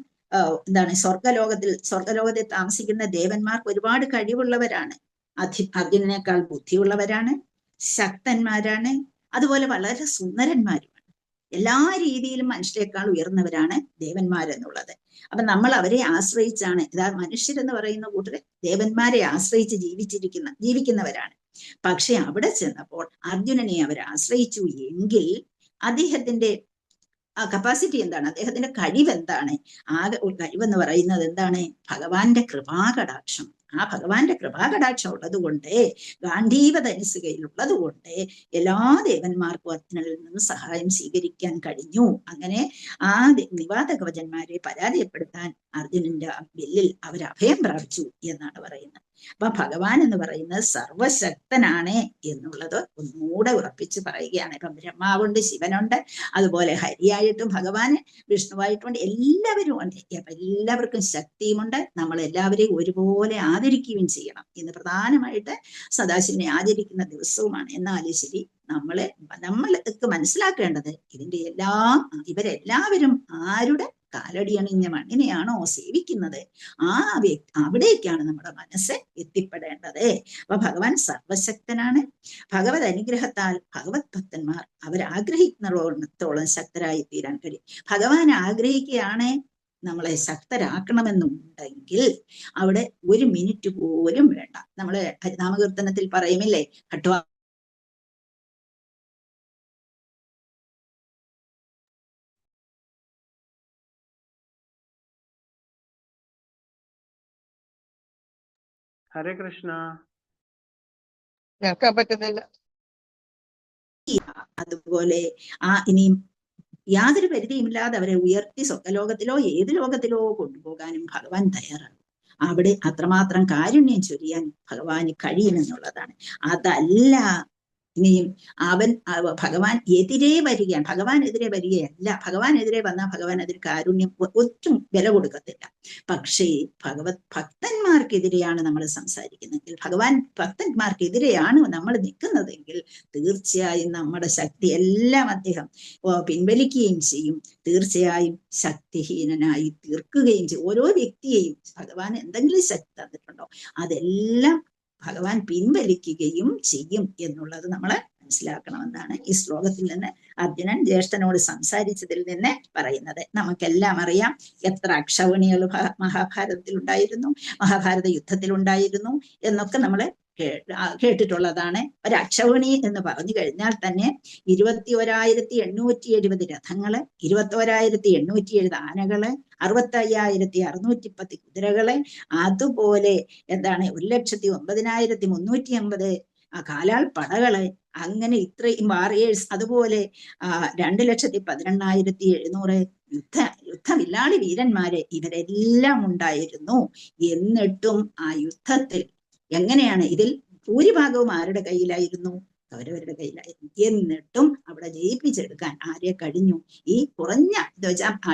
A: എന്താണ്, സ്വർഗലോകത്തിൽ താമസിക്കുന്ന ദേവന്മാർക്ക് ഒരുപാട് കഴിവുള്ളവരാണ്. അർജുനനേക്കാൾ ബുദ്ധിയുള്ളവരാണ്, ശക്തന്മാരാണ്, അതുപോലെ വളരെ സുന്ദരന്മാരുമാണ്. എല്ലാ രീതിയിലും മനുഷ്യരെക്കാൾ ഉയർന്നവരാണ് ദേവന്മാരെന്നുള്ളത്. അപ്പൊ നമ്മൾ അവരെ ആശ്രയിച്ചാണ്, മനുഷ്യരെന്ന് പറയുന്ന കൂട്ടര് ദേവന്മാരെ ആശ്രയിച്ച് ജീവിക്കുന്നവരാണ്. പക്ഷെ അവിടെ ചെന്നപ്പോൾ അർജുനനെ അവർ ആശ്രയിച്ചു എങ്കിൽ അദ്ദേഹത്തിന്റെ കപ്പാസിറ്റി എന്താണ്, അദ്ദേഹത്തിന്റെ കഴിവ് എന്താണ്? കഴിവെന്ന് പറയുന്നത് എന്താണ്? ഭഗവാന്റെ കൃപാകടാക്ഷം. ആ ഭഗവാന്റെ കൃപാകടാക്ഷം ഉള്ളത് കൊണ്ട്, ഗാന്ധീവ ധനുസ് കയ്യിലുള്ളത് കൊണ്ട് എല്ലാ ദേവന്മാർക്കും അർജുനനിൽ നിന്ന് സഹായം സ്വീകരിക്കാൻ കഴിഞ്ഞു. അങ്ങനെ ആ നിവാത കവചന്മാരെ പരാജയപ്പെടുത്താൻ അർജുനന്റെ വില്ലിൽ അവർ അഭയം പ്രാപിച്ചു എന്നാണ് പറയുന്നത്. അപ്പൊ ഭഗവാൻ എന്ന് പറയുന്നത് സർവശക്തനാണ് എന്നുള്ളത് ഒന്നുകൂടെ ഉറപ്പിച്ച് പറയുകയാണ്. ഇപ്പം ബ്രഹ്മാവുണ്ട്, ശിവനുണ്ട്, അതുപോലെ ഹരിയായിട്ടും ഭഗവാന്, വിഷ്ണുവായിട്ടുമുണ്ട്, എല്ലാവരും ഉണ്ട്. അപ്പൊ എല്ലാവർക്കും ശക്തിയുമുണ്ട്. നമ്മൾ എല്ലാവരെയും ഒരുപോലെ ആദരിക്കുകയും ചെയ്യണം. ഇന്ന് പ്രധാനമായിട്ട് സദാശിവനെ ആചരിക്കുന്ന ദിവസവുമാണ്. എന്നാലും ശരി, നമ്മൾക്ക് മനസ്സിലാക്കേണ്ടത് ഇവരെല്ലാവരും ആരുടെ കാലടിയണിഞ്ഞ മണ്ണിനെയാണോ സേവിക്കുന്നത്, അവിടേക്കാണ് നമ്മുടെ മനസ്സ് എത്തിപ്പെടേണ്ടത്. അപ്പൊ ഭഗവാൻ സർവശക്തനാണ്. ഭഗവത് അനുഗ്രഹത്താൽ ഭഗവത് ഭക്തന്മാർ അവരാഗ്രഹിക്കുന്നിടത്തോളം ശക്തരായി തീരാൻ കഴിയും. ഭഗവാൻ ആഗ്രഹിക്കുകയാണ് നമ്മളെ ശക്തരാക്കണമെന്നുണ്ടെങ്കിൽ അവിടെ 1 മിനിറ്റ് പോലും വേണ്ട. നമ്മള് ഹരിനാമകീർത്തനത്തിൽ പറയുമില്ലേ, ഘട്വാ
H: ഹരേ കൃഷ്ണ.
G: കേൾക്കാൻ പറ്റുന്നില്ല.
A: അതുപോലെ ഇനിയും യാതൊരു പരിധിയുമില്ലാതെ അവരെ ഉയർത്തി സ്വർഗലോകത്തിലോ ഏത് ലോകത്തിലോ കൊണ്ടുപോകാനും ഭഗവാൻ തയ്യാറാണ്. അവിടെ അത്രമാത്രം കാരുണ്യം ചൊരിയാൻ ഭഗവാന് കഴിയുമെന്നുള്ളതാണ്. അതല്ല ഇനിയും ഭഗവാൻ എതിരെ വരികയാണ്. ഭഗവാനെതിരെ വരികയല്ല. ഭഗവാനെതിരെ വന്നാൽ ഭഗവാൻ അതിന് കാരുണ്യം ഒട്ടും വില കൊടുക്കത്തില്ല. പക്ഷേ ഭക്തന്മാർക്കെതിരെയാണ് നമ്മൾ സംസാരിക്കുന്നതെങ്കിൽ, ഭഗവാൻ ഭക്തന്മാർക്കെതിരെയാണ് നമ്മൾ നിൽക്കുന്നതെങ്കിൽ തീർച്ചയായും നമ്മുടെ ശക്തി എല്ലാം അദ്ദേഹം പിൻവലിക്കുകയും ചെയ്യും. തീർച്ചയായും ശക്തിഹീനനായി തീർക്കുകയും ചെയ്യും. ഓരോ വ്യക്തിയെയും ഭഗവാൻ എന്തെങ്കിലും ശക്തി തന്നിട്ടുണ്ടോ അതെല്ലാം ഭഗവാൻ പിൻവലിക്കുകയും ചെയ്യും എന്നുള്ളത് നമ്മൾ മനസ്സിലാക്കണമെന്നാണ് ഈ ശ്ലോകത്തിൽ നിന്ന് അർജുനൻ ജ്യേഷ്ഠനോട് സംസാരിച്ചതിൽ നിന്ന് പറയുന്നത്. നമുക്കെല്ലാം അറിയാം എത്ര അക്ഷൗണികൾ മഹാഭാരതത്തിൽ ഉണ്ടായിരുന്നു, മഹാഭാരത യുദ്ധത്തിൽ ഉണ്ടായിരുന്നു എന്നൊക്കെ നമ്മൾ കേട്ടിട്ടുള്ളതാണ്. ഒരു അക്ഷൗണി എന്ന് പറഞ്ഞു കഴിഞ്ഞാൽ തന്നെ 21,870 രഥങ്ങള്, 21,870 ആനകള്, 65,610 കുതിരകള്, അതുപോലെ 1,09,350 കാലാൾ പടകള്, അങ്ങനെ ഇത്രയും വാറിയേഴ്സ്, അതുപോലെ 2,18,700 യുദ്ധവില്ലാളി വീരന്മാര്, ഇവരെല്ലാം ഉണ്ടായിരുന്നു. എന്നിട്ടും ആ യുദ്ധത്തിൽ എങ്ങനെയാണ്, ഇതിൽ ഭൂരിഭാഗവും ആരുടെ കയ്യിലായിരുന്നു? കൗരവരുടെ കയ്യിലായിരുന്നു. എന്നിട്ടും അവിടെ ജയിപ്പിച്ചെടുക്കാൻ ആരെ കഴിഞ്ഞു? ഈ കുറഞ്ഞ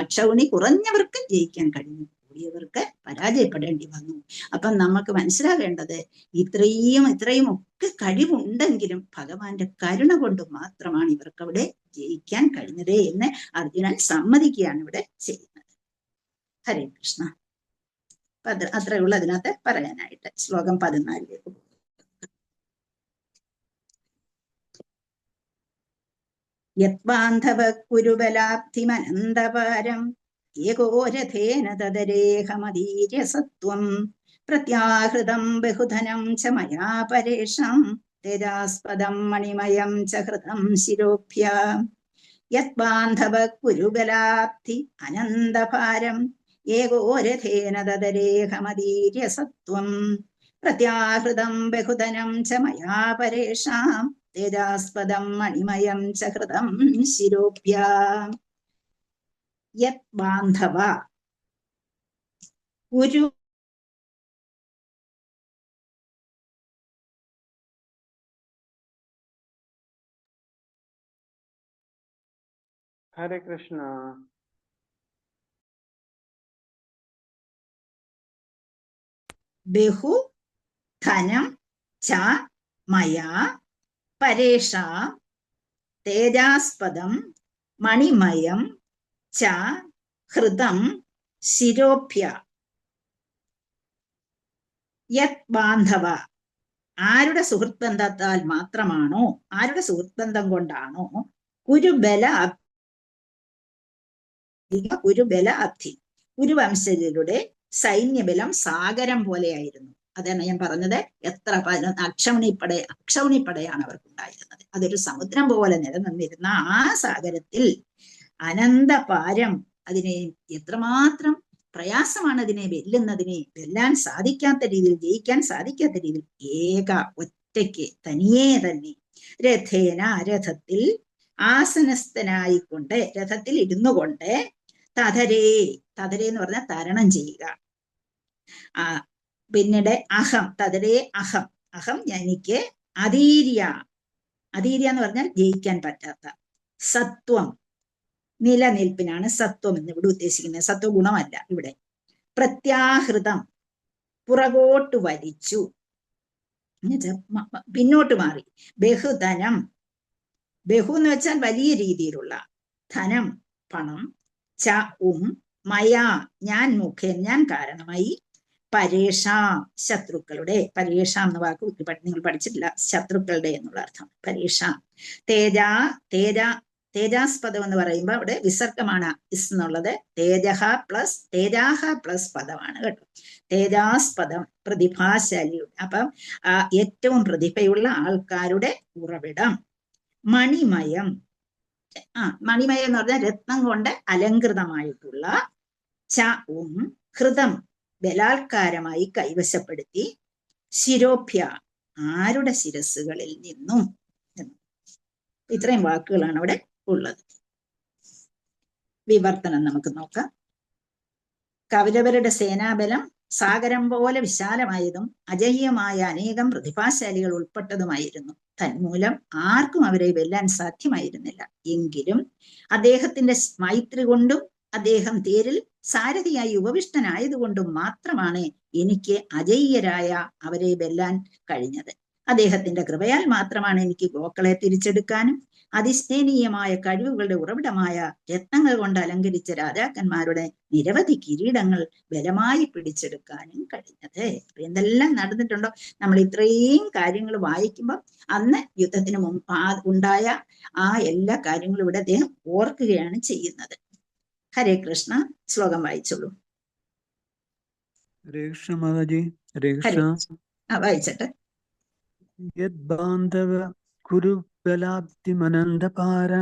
A: അക്ഷൗണി കുറഞ്ഞവർക്ക് ജയിക്കാൻ കഴിഞ്ഞു, കൂടിയവർക്ക് പരാജയപ്പെടേണ്ടി വന്നു. അപ്പം നമുക്ക് മനസ്സിലാകേണ്ടത് ഇത്രയും ഒക്കെ കഴിവുണ്ടെങ്കിലും ഭഗവാന്റെ കരുണ കൊണ്ട് മാത്രമാണ് ഇവർക്ക് അവിടെ ജയിക്കാൻ കഴിഞ്ഞത് എന്ന് അർജുനൻ സമ്മതിക്കുകയാണ് ഇവിടെ ചെയ്യുന്നത്. ഹരേ കൃഷ്ണ. അത്രയുള്ള അതിനകത്ത് പറയാനായിട്ട്. ശ്ലോകം 14 യത്ബാന്ധവ കുരുബലാബ്ധിമനന്തപാരം ഏകോരഥേന തദരേഹമദീര്യസത്വം പ്രത്യാഹൃതം ബഹുധനം ച മയാ പരേഷാം തേജാസ്പദം മണിമയം ച ഹൃതം ശിരോഭ്യാം. യത്ബാന്ധവ കുരുബലാബ്ധി അനന്തപാരം ഏകോരഥേന തദരേഹമദീര്യസത്വം പ്രത്യാഹൃതം ബഹുധനം ച മയാ പരേഷാം തേജാസ്പദം മണിമയം ച ഹൃതം ശിരോഭ്യാം. യത് ബാന്ധവ കുരു
H: ഹരേ കൃഷ്ണ.
A: ബഹു ധനം ച മയാ പരേഷാം തേജാസ്പദം മണിമയം ച ഹൃദം ശിരോഭ്യ. യത് ബാന്ധവ, ആരുടെ സുഹൃത്ത് ബന്ധത്താൽ മാത്രമാണോ, ആരുടെ സുഹൃത്ത് ബന്ധം കൊണ്ടാണോ കുരുബല അബ്ധി, കുരുവംശജരുടെ സൈന്യബലം സാഗരം പോലെയായിരുന്നു. അതാണ് ഞാൻ പറഞ്ഞത്. എത്ര അക്ഷൗണിപ്പടയാണ് അവർക്കുണ്ടായിരുന്നത്. അതൊരു സമുദ്രം പോലെ നിലനിന്നിരുന്ന ആ സാഗരത്തിൽ അനന്തപാരം, അതിനെ എത്രമാത്രം പ്രയാസമാണ് അതിനെ വെല്ലാൻ സാധിക്കാത്ത രീതിയിൽ, ജയിക്കാൻ സാധിക്കാത്ത രീതിയിൽ ഒറ്റയ്ക്ക് തനിയെ തന്നെ രഥേന, രഥത്തിൽ ആസനസ്ഥനായിക്കൊണ്ട്, രഥത്തിൽ ഇരുന്നു കൊണ്ട് തതരേ എന്ന് പറഞ്ഞാൽ തരണം ചെയ്യുക. പിന്നീട് അഹം, തതരേ അഹം, എനിക്ക് അധീര്യ എന്ന് പറഞ്ഞാൽ ജയിക്കാൻ പറ്റാത്ത, സത്വം നിലനിൽപ്പിനാണ് സത്വം എന്ന് ഇവിടെ ഉദ്ദേശിക്കുന്നത്. സത്വഗുണമല്ല ഇവിടെ. പ്രത്യാഹൃതം പുറകോട്ട് വലിച്ചു, പിന്നോട്ട് മാറി. ബഹുധനം, ബഹു എന്ന് വെച്ചാൽ വലിയ രീതിയിലുള്ള ധനം, പണം. ച മയാ, ഞാൻ ഞാൻ കാരണമായി. പരേഷാം, ശത്രുക്കളുടെ, പരേഷാം എന്ന വാക്ക് നിങ്ങൾ പഠിച്ചിട്ടില്ല, ശത്രുക്കളുടെ എന്നുള്ള അർത്ഥം. പരേഷാം. തേജാസ്പദം എന്ന് പറയുമ്പോൾ അവിടെ വിസർഗമാണ് ഇസ് എന്നുള്ളത്. തേജാഹ പ്ലസ് പദമാണ് കേട്ടോ. തേജാസ്പദം, പ്രതിഭാശാലിയുടെ. അപ്പം ഏറ്റവും പ്രതിഭയുള്ള ആൾക്കാരുടെ ഉറവിടം. മണിമയം, മണിമയം എന്ന് പറഞ്ഞാൽ രത്നം കൊണ്ട് അലങ്കൃതമായിട്ടുള്ള. ഹൃദം, ബലാത്കാരമായി കൈവശപ്പെടുത്തി. ശിരോഭ്യ ആരുടെ ശിരസ്സുകളിൽ നിന്നും. ഇത്രയും വാക്കുകളാണ് അവിടെ ഉള്ളത്. വിവർത്തനം നമുക്ക് നോക്കാം. കൗരവരുടെ സേനാബലം സാഗരം പോലെ വിശാലമായതും അജയ്യമായ അനേകം പ്രതിഭാശാലികൾ ഉൾപ്പെട്ടതുമായിരുന്നു. തന്മൂലം ആർക്കും അവരെ വെല്ലാൻ സാധ്യമായിരുന്നില്ല. എങ്കിലും അദ്ദേഹത്തിന്റെ മൈത്രി കൊണ്ടും അദ്ദേഹം തേരിൽ സാരഥിയായി ഉപവിഷ്ടനായതുകൊണ്ടും മാത്രമാണ് എനിക്ക് അജയ്യരായ അവരെ വെല്ലാൻ കഴിഞ്ഞത്. അദ്ദേഹത്തിന്റെ കൃപയാൽ മാത്രമാണ് എനിക്ക് ഗോക്കളെ തിരിച്ചെടുക്കാനും അതിസ്നേഹീയമായ കഴിവുകളുടെ ഉറവിടമായ രത്നങ്ങൾ കൊണ്ട് അലങ്കരിച്ച രാജാക്കന്മാരുടെ നിരവധി കിരീടങ്ങൾ ബലമായി പിടിച്ചെടുക്കാനും കഴിഞ്ഞത്. അപ്പൊ എന്തെല്ലാം നടന്നിട്ടുണ്ടോ? നമ്മൾ ഇത്രയും കാര്യങ്ങൾ വായിക്കുമ്പോൾ അന്ന് യുദ്ധത്തിന് മുമ്പ് ഉണ്ടായ ആ എല്ലാ കാര്യങ്ങളും ഇവിടെ അദ്ദേഹം ഓർക്കുകയാണ് ചെയ്യുന്നത്. ഹരേ കൃഷ്ണ. ശ്ലോകം വായിച്ചോളൂ.
H: ഹരേ കൃഷ്ണ മാതാജി. ഹരേ
A: ഹരേ
H: കൃഷ്ണ.
A: വായിച്ചട്ടെ.
H: യദ്ബാന്ധവ കുരു ബലാബ്ധിമനന്തപാര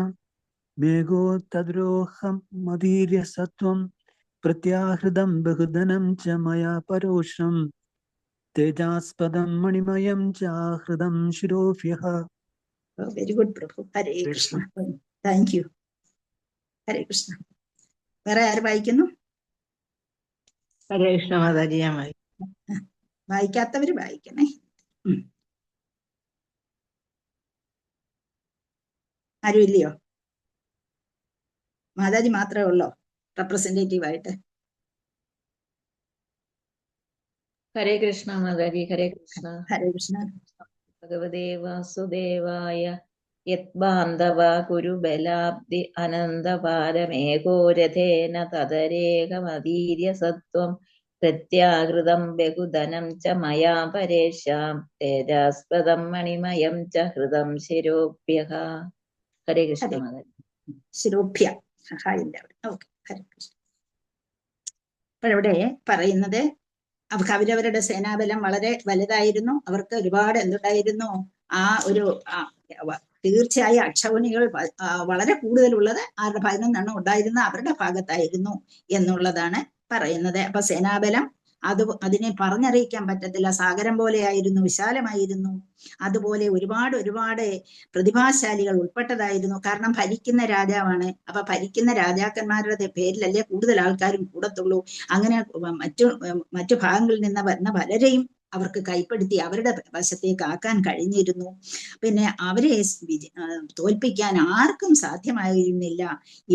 H: മേഘോ തദ്രോഹം മദീര്യ സത്വം പ്രത്യാഹൃതം ബഹുധനം ച മയാ പരോഷം തേജാസ്പദം മണിമയം ചാഹൃതം ശിരോഭ്യഃ.
A: വെരി ഗുഡ് പ്രഭു. ഹരേ കൃഷ്ണ. Thank you. ഹരേ കൃഷ്ണ. വേറെ ആര് വായിക്കുന്നു?
C: ഹരേ കൃഷ്ണ മാതാജി. ഞാൻ
A: വായിക്കാത്തവര് വായിക്കണേ. ആരും ഇല്ലയോ? മാതാജി മാത്രമേ ഉള്ളോ റെപ്രസെന്റേറ്റീവ് ആയിട്ട്?
I: ഹരേ കൃഷ്ണ മാതാജി. ഹരേ കൃഷ്ണ.
A: ഹരേ കൃഷ്ണ.
I: ഭഗവതേ വാസുദേവായ യത്ബാന്ധവ കുരുബലാബ്ധി അനന്തപാരമേകോരഥേന തദരേകമതീര്യ സത്വം പ്രത്യാകൃതം ബഹുധനം ച മയാ പരേഷാം തേജാസ്പദം മണിമയം ച ഹൃദം ശിരോഭ്യഃ. ഹരേ കൃഷ്ണ മാതാജി.
A: ശിരോഭ്യ. ഓക്കെ. ഹരേ കൃഷ്ണ. അപ്പോഴിവിടെ പറയുന്നത് കൗരവരുടെ സേനാബലം വളരെ വലുതായിരുന്നു. അവർക്ക് ഒരുപാട് എന്തുണ്ടായിരുന്നു? ആ ഒരു തീർച്ചയായും അക്ഷൗണികൾ വളരെ കൂടുതലുള്ളത് ആരുടെ 11 ഉണ്ടായിരുന്ന അവരുടെ ഭാഗത്തായിരുന്നു എന്നുള്ളതാണ് പറയുന്നത്. അപ്പൊ സേനാബലം അതിനെ പറഞ്ഞറിയിക്കാൻ പറ്റത്തില്ല. സാഗരം പോലെയായിരുന്നു, വിശാലമായിരുന്നു. അതുപോലെ ഒരുപാട് പ്രതിഭാശാലികൾ ഉൾപ്പെട്ടതായിരുന്നു. കാരണം ഭരിക്കുന്ന രാജാവാണ്. അപ്പൊ ഭരിക്കുന്ന രാജാക്കന്മാരുടെ പേരിലല്ലേ കൂടുതൽ ആൾക്കാരും കൂടത്തുള്ളൂ. അങ്ങനെ മറ്റു ഭാഗങ്ങളിൽ നിന്ന് വരുന്ന പലരെയും അവർക്ക് കൈപ്പെടുത്തി അവരുടെ വശത്തേക്ക് ആക്കാൻ കഴിഞ്ഞിരുന്നു. പിന്നെ അവരെ തോൽപ്പിക്കാൻ ആർക്കും സാധ്യമായിരുന്നില്ല.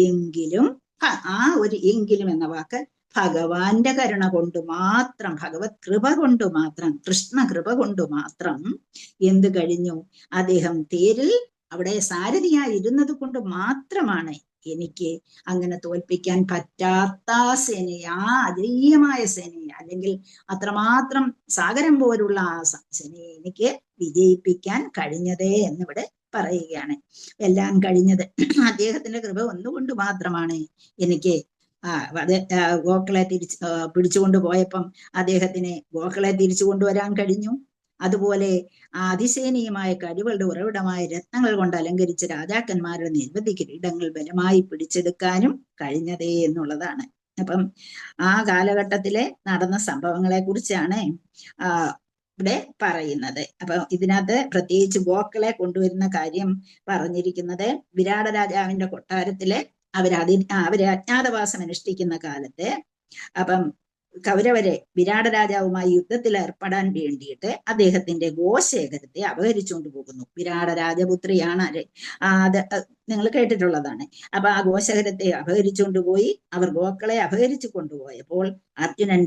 A: എങ്കിലും എങ്കിലും എന്ന വാക്ക് ഭഗവാന്റെ കരുണ കൊണ്ട് മാത്രം, ഭഗവത് കൃപ കൊണ്ട് മാത്രം, കൃഷ്ണ കൃപ കൊണ്ട് മാത്രം എന്ത് കഴിഞ്ഞു? അദ്ദേഹം തേരിൽ അവിടെ സാരഥിയായിരുന്നത് കൊണ്ട് മാത്രമാണ് എനിക്ക് അങ്ങനെ തോൽപ്പിക്കാൻ പറ്റാത്ത സേനയെ, ആ അജയ്യമായ സേനയെ, അല്ലെങ്കിൽ അത്രമാത്രം സാഗരം പോലുള്ള ആ സേനയെ എനിക്ക് വിജയിപ്പിക്കാൻ കഴിഞ്ഞതേ എന്നിവിടെ പറയുകയാണ്. എല്ലാം കഴിഞ്ഞത് അദ്ദേഹത്തിന്റെ കൃപ ഒന്നുകൊണ്ട് മാത്രമാണ്. എനിക്ക് ഗോക്കളെ പിടിച്ചുകൊണ്ട് പോയപ്പം അദ്ദേഹത്തിന് ഗോക്കളെ തിരിച്ചു കൊണ്ടുവരാൻ കഴിഞ്ഞു. അതുപോലെ അതിശയനീയമായ കഴിവുകളുടെ ഉറവിടമായ രത്നങ്ങൾ കൊണ്ട് അലങ്കരിച്ച രാജാക്കന്മാരുടെ നിരവധി കിരീടങ്ങൾ ബലമായി പിടിച്ചെടുക്കാനും കഴിഞ്ഞതേ എന്നുള്ളതാണ്. അപ്പം ആ കാലഘട്ടത്തിലെ നടന്ന സംഭവങ്ങളെ കുറിച്ചാണ് ഇവിടെ പറയുന്നത്. അപ്പൊ ഇതിനകത്ത് പ്രത്യേകിച്ച് ഗോക്കളെ കൊണ്ടുവരുന്ന കാര്യം പറഞ്ഞിരിക്കുന്നത് വിരാട രാജാവിന്റെ കൊട്ടാരത്തിലെ അവര് അജ്ഞാതവാസം അനുഷ്ഠിക്കുന്ന കാലത്ത് അപ്പം കൗരവരെ വിരാട രാജാവുമായി യുദ്ധത്തിൽ ഏർപ്പെടാൻ വേണ്ടിയിട്ട് അദ്ദേഹത്തിന്റെ ഗോശേഖരത്തെ അപഹരിച്ചുകൊണ്ട് പോകുന്നു. വിരാട രാജപുത്രിയാണ് അത് നിങ്ങൾ കേട്ടിട്ടുള്ളതാണ്. അപ്പൊ ആ ഗോശേഖരത്തെ അപഹരിച്ചുകൊണ്ട് പോയി. അവർ ഗോക്കളെ അപഹരിച്ചു കൊണ്ടുപോയപ്പോൾ അർജുനൻ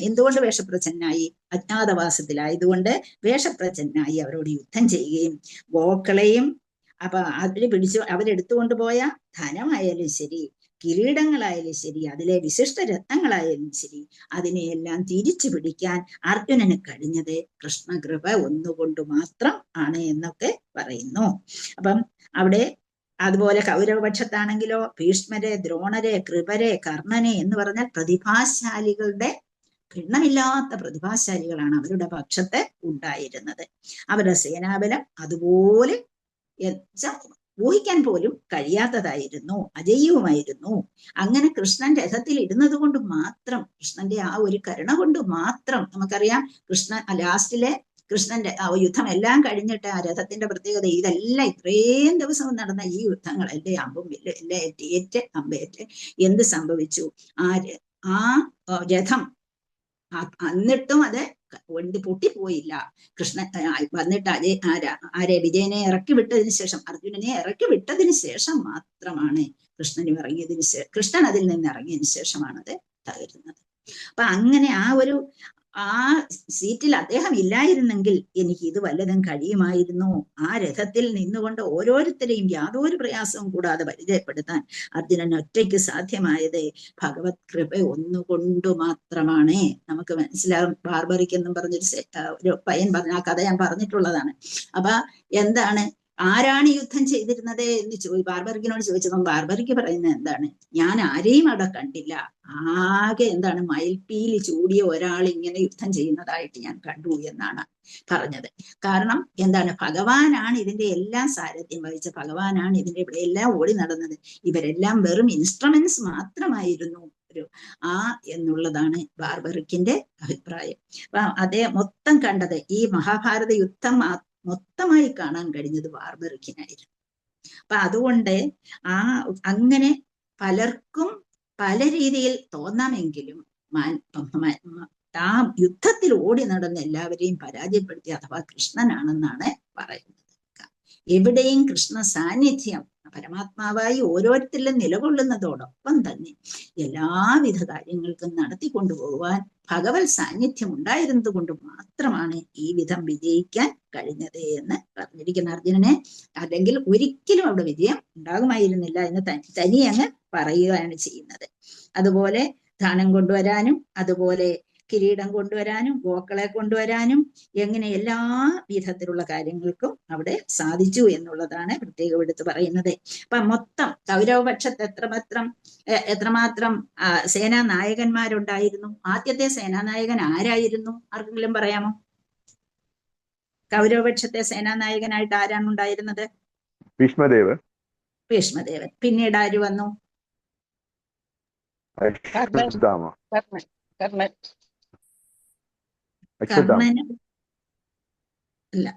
A: എന്തുകൊണ്ട് വേഷപ്രച്ഛന്നായി? അജ്ഞാതവാസത്തിലായതുകൊണ്ട് വേഷപ്രച്ഛന്നായി അവരോട് യുദ്ധം ചെയ്യുകയും ഗോക്കളെയും അപ്പൊ അവരെടുത്തുകൊണ്ട് പോയ ധനമായാലും ശരി, കിരീടങ്ങളായാലും ശരി, അതിലെ വിശിഷ്ട രത്നങ്ങളായാലും ശരി, അതിനെയെല്ലാം തിരിച്ചു പിടിക്കാൻ അർജുനന് കഴിഞ്ഞത് കൃഷ്ണകൃപ ഒന്നുകൊണ്ട് മാത്രം ആണ് എന്നൊക്കെ പറയുന്നു. അപ്പം അവിടെ അതുപോലെ കൗരവപക്ഷത്താണെങ്കിലോ ഭീഷ്മരെ, ദ്രോണരെ, കൃപരെ, കർണനെ എന്ന് പറഞ്ഞാൽ പ്രതിഭാശാലികളുടെ ഭിന്നമില്ലാത്ത പ്രതിഭാശാലികളാണ് അവരുടെ പക്ഷത്ത് ഉണ്ടായിരുന്നത്. അവരുടെ സേനാബലം അതുപോലെ ഊഹിക്കാൻ പോലും കഴിയാത്തതായിരുന്നു, അജയ്യവുമായിരുന്നു. അങ്ങനെ കൃഷ്ണൻ രഥത്തിൽ ഇരുന്നത് കൊണ്ട് മാത്രം, കൃഷ്ണന്റെ ആ ഒരു കരുണ കൊണ്ട് മാത്രം, നമുക്കറിയാം കൃഷ്ണൻ ലാസ്റ്റിലെ കൃഷ്ണന്റെ ആ യുദ്ധം എല്ലാം കഴിഞ്ഞിട്ട് ആ രഥത്തിന്റെ പ്രത്യേകത ഇതെല്ലാം ഇത്രയും ദിവസം നടന്ന ഈ യുദ്ധങ്ങൾ എല്ലാം അമ്പും എല്ലാം ഏറ്റ് അമ്പേറ്റ് എന്ത് സംഭവിച്ചു? ആ രഥം എന്നിട്ടും അത് പൊട്ടിപ്പോയില്ല. കൃഷ്ണൻ വന്നിട്ട് ആരെ വിജയനെ ഇറക്കി വിട്ടതിന് ശേഷം, അർജുനനെ ഇറക്കി വിട്ടതിന് ശേഷം മാത്രമാണ് കൃഷ്ണൻ അതിൽ നിന്ന് ഇറങ്ങിയതിന് ശേഷമാണ് അത് തകരുന്നത്. അപ്പൊ അങ്ങനെ ആ സീറ്റിൽ അദ്ദേഹം ഇല്ലായിരുന്നെങ്കിൽ എനിക്ക് ഇത് വല്ലതും കഴിയുമായിരുന്നു. ആ രഥത്തിൽ നിന്നുകൊണ്ട് ഓരോരുത്തരെയും യാതൊരു പ്രയാസവും കൂടാതെ പരിചയപ്പെടുത്താൻ അർജുനൻ ഒറ്റയ്ക്ക് സാധ്യമായത് ഭഗവത് കൃപ ഒന്നുകൊണ്ടു മാത്രമാണ്. നമുക്ക് മനസ്സിലാകും. ബാർബറിക്കെന്നും ഒരു പയ്യൻ പറഞ്ഞ ആ കഥ ഞാൻ പറഞ്ഞിട്ടുള്ളതാണ്. അപ്പൊ എന്താണ്, ആരാണ് യുദ്ധം ചെയ്തിരുന്നത് എന്ന് ബാർബറിക്കിനോട് ചോദിച്ചപ്പോൾ ബാർബറിക്ക് പറയുന്നത് എന്താണ്, ഞാൻ ആരെയും അവിടെ കണ്ടില്ല, ആകെ എന്താണ് മയിൽപ്പീലി ചൂടിയ ഒരാൾ ഇങ്ങനെ യുദ്ധം ചെയ്യുന്നതായിട്ട് ഞാൻ കണ്ടു എന്നാണ് പറഞ്ഞത്. കാരണം എന്താണ്, ഭഗവാനാണ് ഇതിന്റെ എല്ലാം സാരഥ്യം വഹിച്ച, ഭഗവാനാണ് ഇതിന്റെ ഇവിടെ എല്ലാം ഓടി നടന്നത്. ഇവരെല്ലാം വെറും ഇൻസ്ട്രുമെന്റ്സ് മാത്രമായിരുന്നു എന്നുള്ളതാണ് ബാർബറിക്കിന്റെ അഭിപ്രായം. അപ്പൊ അതേ മൊത്തം കണ്ടത്, ഈ മഹാഭാരത യുദ്ധം മൊത്തമായി കാണാൻ കഴിഞ്ഞത് ബാർബറിക്കിനായിരുന്നു. അപ്പൊ അതുകൊണ്ട് അങ്ങനെ പലർക്കും പല രീതിയിൽ തോന്നാമെങ്കിലും ആ യുദ്ധത്തിൽ ഓടി നടന്ന എല്ലാവരെയും പരാജയപ്പെടുത്തി അഥവാ കൃഷ്ണനാണെന്നാണ് പറയുന്നത്. എവിടെയും കൃഷ്ണ സാന്നിധ്യം പരമാത്മാവായി ഓരോരുത്തരിലും നിലകൊള്ളുന്നതോടൊപ്പം തന്നെ എല്ലാവിധ കാര്യങ്ങൾക്കും നടത്തിക്കൊണ്ടുപോകുവാൻ ഭഗവത് സാന്നിധ്യം ഉണ്ടായിരുന്നത് കൊണ്ട് മാത്രമാണ് ഈ വിധം വിജയിക്കാൻ കഴിഞ്ഞത് എന്ന് പറഞ്ഞിരിക്കുന്ന അർജുനനെ. അല്ലെങ്കിൽ ഒരിക്കലും അവിടെ വിജയം ഉണ്ടാകുമായിരുന്നില്ല എന്ന് തനി അങ്ങ് പറയുകയാണ് ചെയ്യുന്നത്. അതുപോലെ ധനം കൊണ്ടുവരാനും അതുപോലെ കിരീടം കൊണ്ടുവരാനും ഗോക്കളെ കൊണ്ടുവരാനും എങ്ങനെ എല്ലാ വിധത്തിലുള്ള കാര്യങ്ങൾക്കും അവിടെ സാധിച്ചു എന്നുള്ളതാണ് പ്രത്യേകം എടുത്ത് പറയുന്നത്. അപ്പൊ മൊത്തം കൗരവപക്ഷത്ത് എത്രമാത്രം സേനാ നായകന്മാരുണ്ടായിരുന്നു? ആദ്യത്തെ സേനാനായകൻ ആരായിരുന്നു? ആർക്കെങ്കിലും പറയാമോ? കൗരവപക്ഷത്തെ സേനാനായകനായിട്ട് ആരാണ് ഉണ്ടായിരുന്നത്?
B: ഭീഷ്മദേവൻ.
A: പിന്നീട് ആര് വന്നു? കർണൻ അല്ല,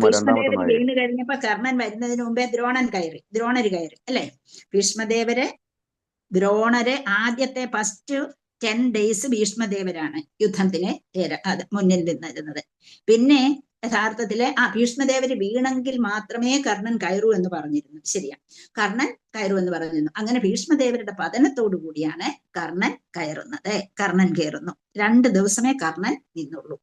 A: ഭീഷ്മദേവര് വീണ് കഴിഞ്ഞപ്പോ കർണൻ വരുന്നതിന് മുമ്പേ ദ്രോണര് കയറി അല്ലെ? ദ്രോണര് ആദ്യത്തെ ഫസ്റ്റ് 10 days ഭീഷ്മദേവരാണ് യുദ്ധത്തിന് മുന്നിൽ നിന്നിരുന്നത്. പിന്നെ യഥാർത്ഥത്തില് ഭീഷ്മദേവര് വീണെങ്കിൽ മാത്രമേ കർണൻ കയറൂ എന്ന് പറഞ്ഞിരുന്നു. ശരിയാ, കർണൻ കയറൂ എന്ന് പറഞ്ഞിരുന്നു. അങ്ങനെ ഭീഷ്മദേവരുടെ പതനത്തോടു കൂടിയാണ് കർണൻ കയറുന്നു. 2 ദിവസമേ കർണൻ നിന്നുള്ളൂ.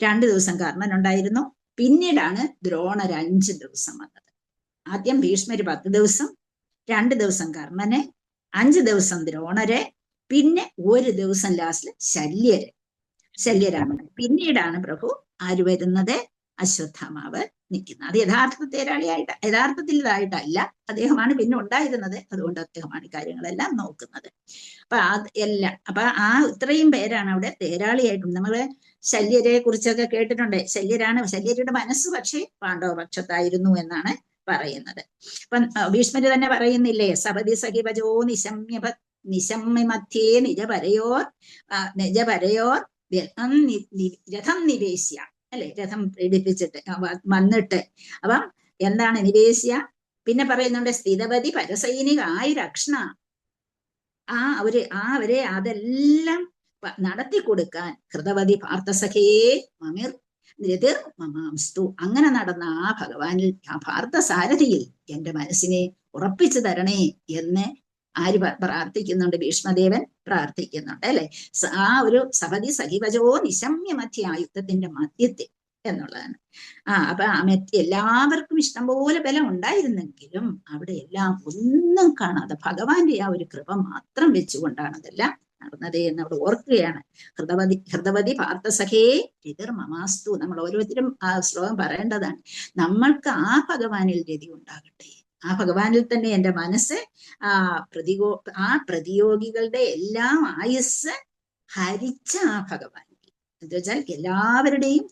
A: 2 ദിവസം കർണൻ ഉണ്ടായിരുന്നു. പിന്നീടാണ് ദ്രോണർ 5 ദിവസം വന്നത്. ആദ്യം ഭീഷ്മര് 10 ദിവസം, 2 ദിവസം കർണന്, 5 ദിവസം ദ്രോണര്, പിന്നെ 1 ദിവസം ലാസ്റ്റില് ശല്യരാമൻ. പിന്നീടാണ് പ്രഭു ആര് വരുന്നത്? അശ്വത്ഥാമാവ് നിൽക്കുന്നത്. അത് യഥാർത്ഥത്തിൽ ഇതായിട്ടല്ല, അദ്ദേഹമാണ് പിന്നെ ഉണ്ടായിരുന്നത്. അതുകൊണ്ട് അദ്ദേഹമാണ് കാര്യങ്ങളെല്ലാം നോക്കുന്നത്. അപ്പൊ ഇത്രയും പേരാണ് അവിടെ തേരാളിയായിട്ടും. നമ്മള് ശല്യരെ കുറിച്ചൊക്കെ കേട്ടിട്ടുണ്ട്. ശല്യരുടെ മനസ്സ് പക്ഷേ പാണ്ഡവപക്ഷത്തായിരുന്നു എന്നാണ് പറയുന്നത്. അപ്പൊ ഭീഷ്മര് തന്നെ പറയുന്നില്ലേ, സപതി സഖിവജോ നിശമ്യമധ്യേ നിജപരയോർ രഥം നിവേശ്യ അല്ലെ, രഥം പീഡിപ്പിച്ചിട്ട് വന്നിട്ട് അപ്പം എന്താണ് നിവേശ്യ? പിന്നെ പറയുന്നുണ്ട് സ്ഥിതവതി പരസൈനികായി രക്ഷണ. അവരെ അതെല്ലാം നടത്തി കൊടുക്കാൻ കൃതവതി പാർത്ഥസഖേ മമിർ നിതിർ മമാംസ്തു. അങ്ങനെ നടന്ന ആ ഭഗവാനിൽ, ആ പാർത്ഥസാരഥിയിൽ എന്റെ മനസ്സിനെ ഉറപ്പിച്ചു തരണേ എന്ന് ആര് പ്രാർത്ഥിക്കുന്നുണ്ട്? ഭീഷ്മദേവൻ പ്രാർത്ഥിക്കുന്നുണ്ട് അല്ലെ. ആ ഒരു സപതി സഖിവജോ നിശമ്യമധ്യ, യുദ്ധത്തിന്റെ മധ്യത്തിൽ എന്നുള്ളതാണ്. അപ്പൊ എല്ലാവർക്കും ഇഷ്ടംപോലെ ബലം ഉണ്ടായിരുന്നെങ്കിലും അവിടെ എല്ലാം ഒന്നും കാണാതെ ഭഗവാന്റെ ആ ഒരു കൃപ മാത്രം വെച്ചുകൊണ്ടാണ് അതെല്ലാം നടന്നത് എന്ന് അവിടെ ഓർക്കുകയാണ്. ഹൃദവതി പാർത്ഥസഖേ രതിർ മമാസ്തു. നമ്മൾ ഓരോരുത്തരും ആ ശ്ലോകം പറയേണ്ടതാണ്. നമ്മൾക്ക് ആ ഭഗവാനിൽ രതി ഉണ്ടാകട്ടെ, ആ ഭഗവാനിൽ തന്നെ എന്റെ മനസ്സ് പ്രതിയോഗികളുടെ എല്ലാം ആയുസ് ഹരിച്ച ആ ഭഗവാൻ എന്നുവെച്ചാൽ എല്ലാവരുടെയും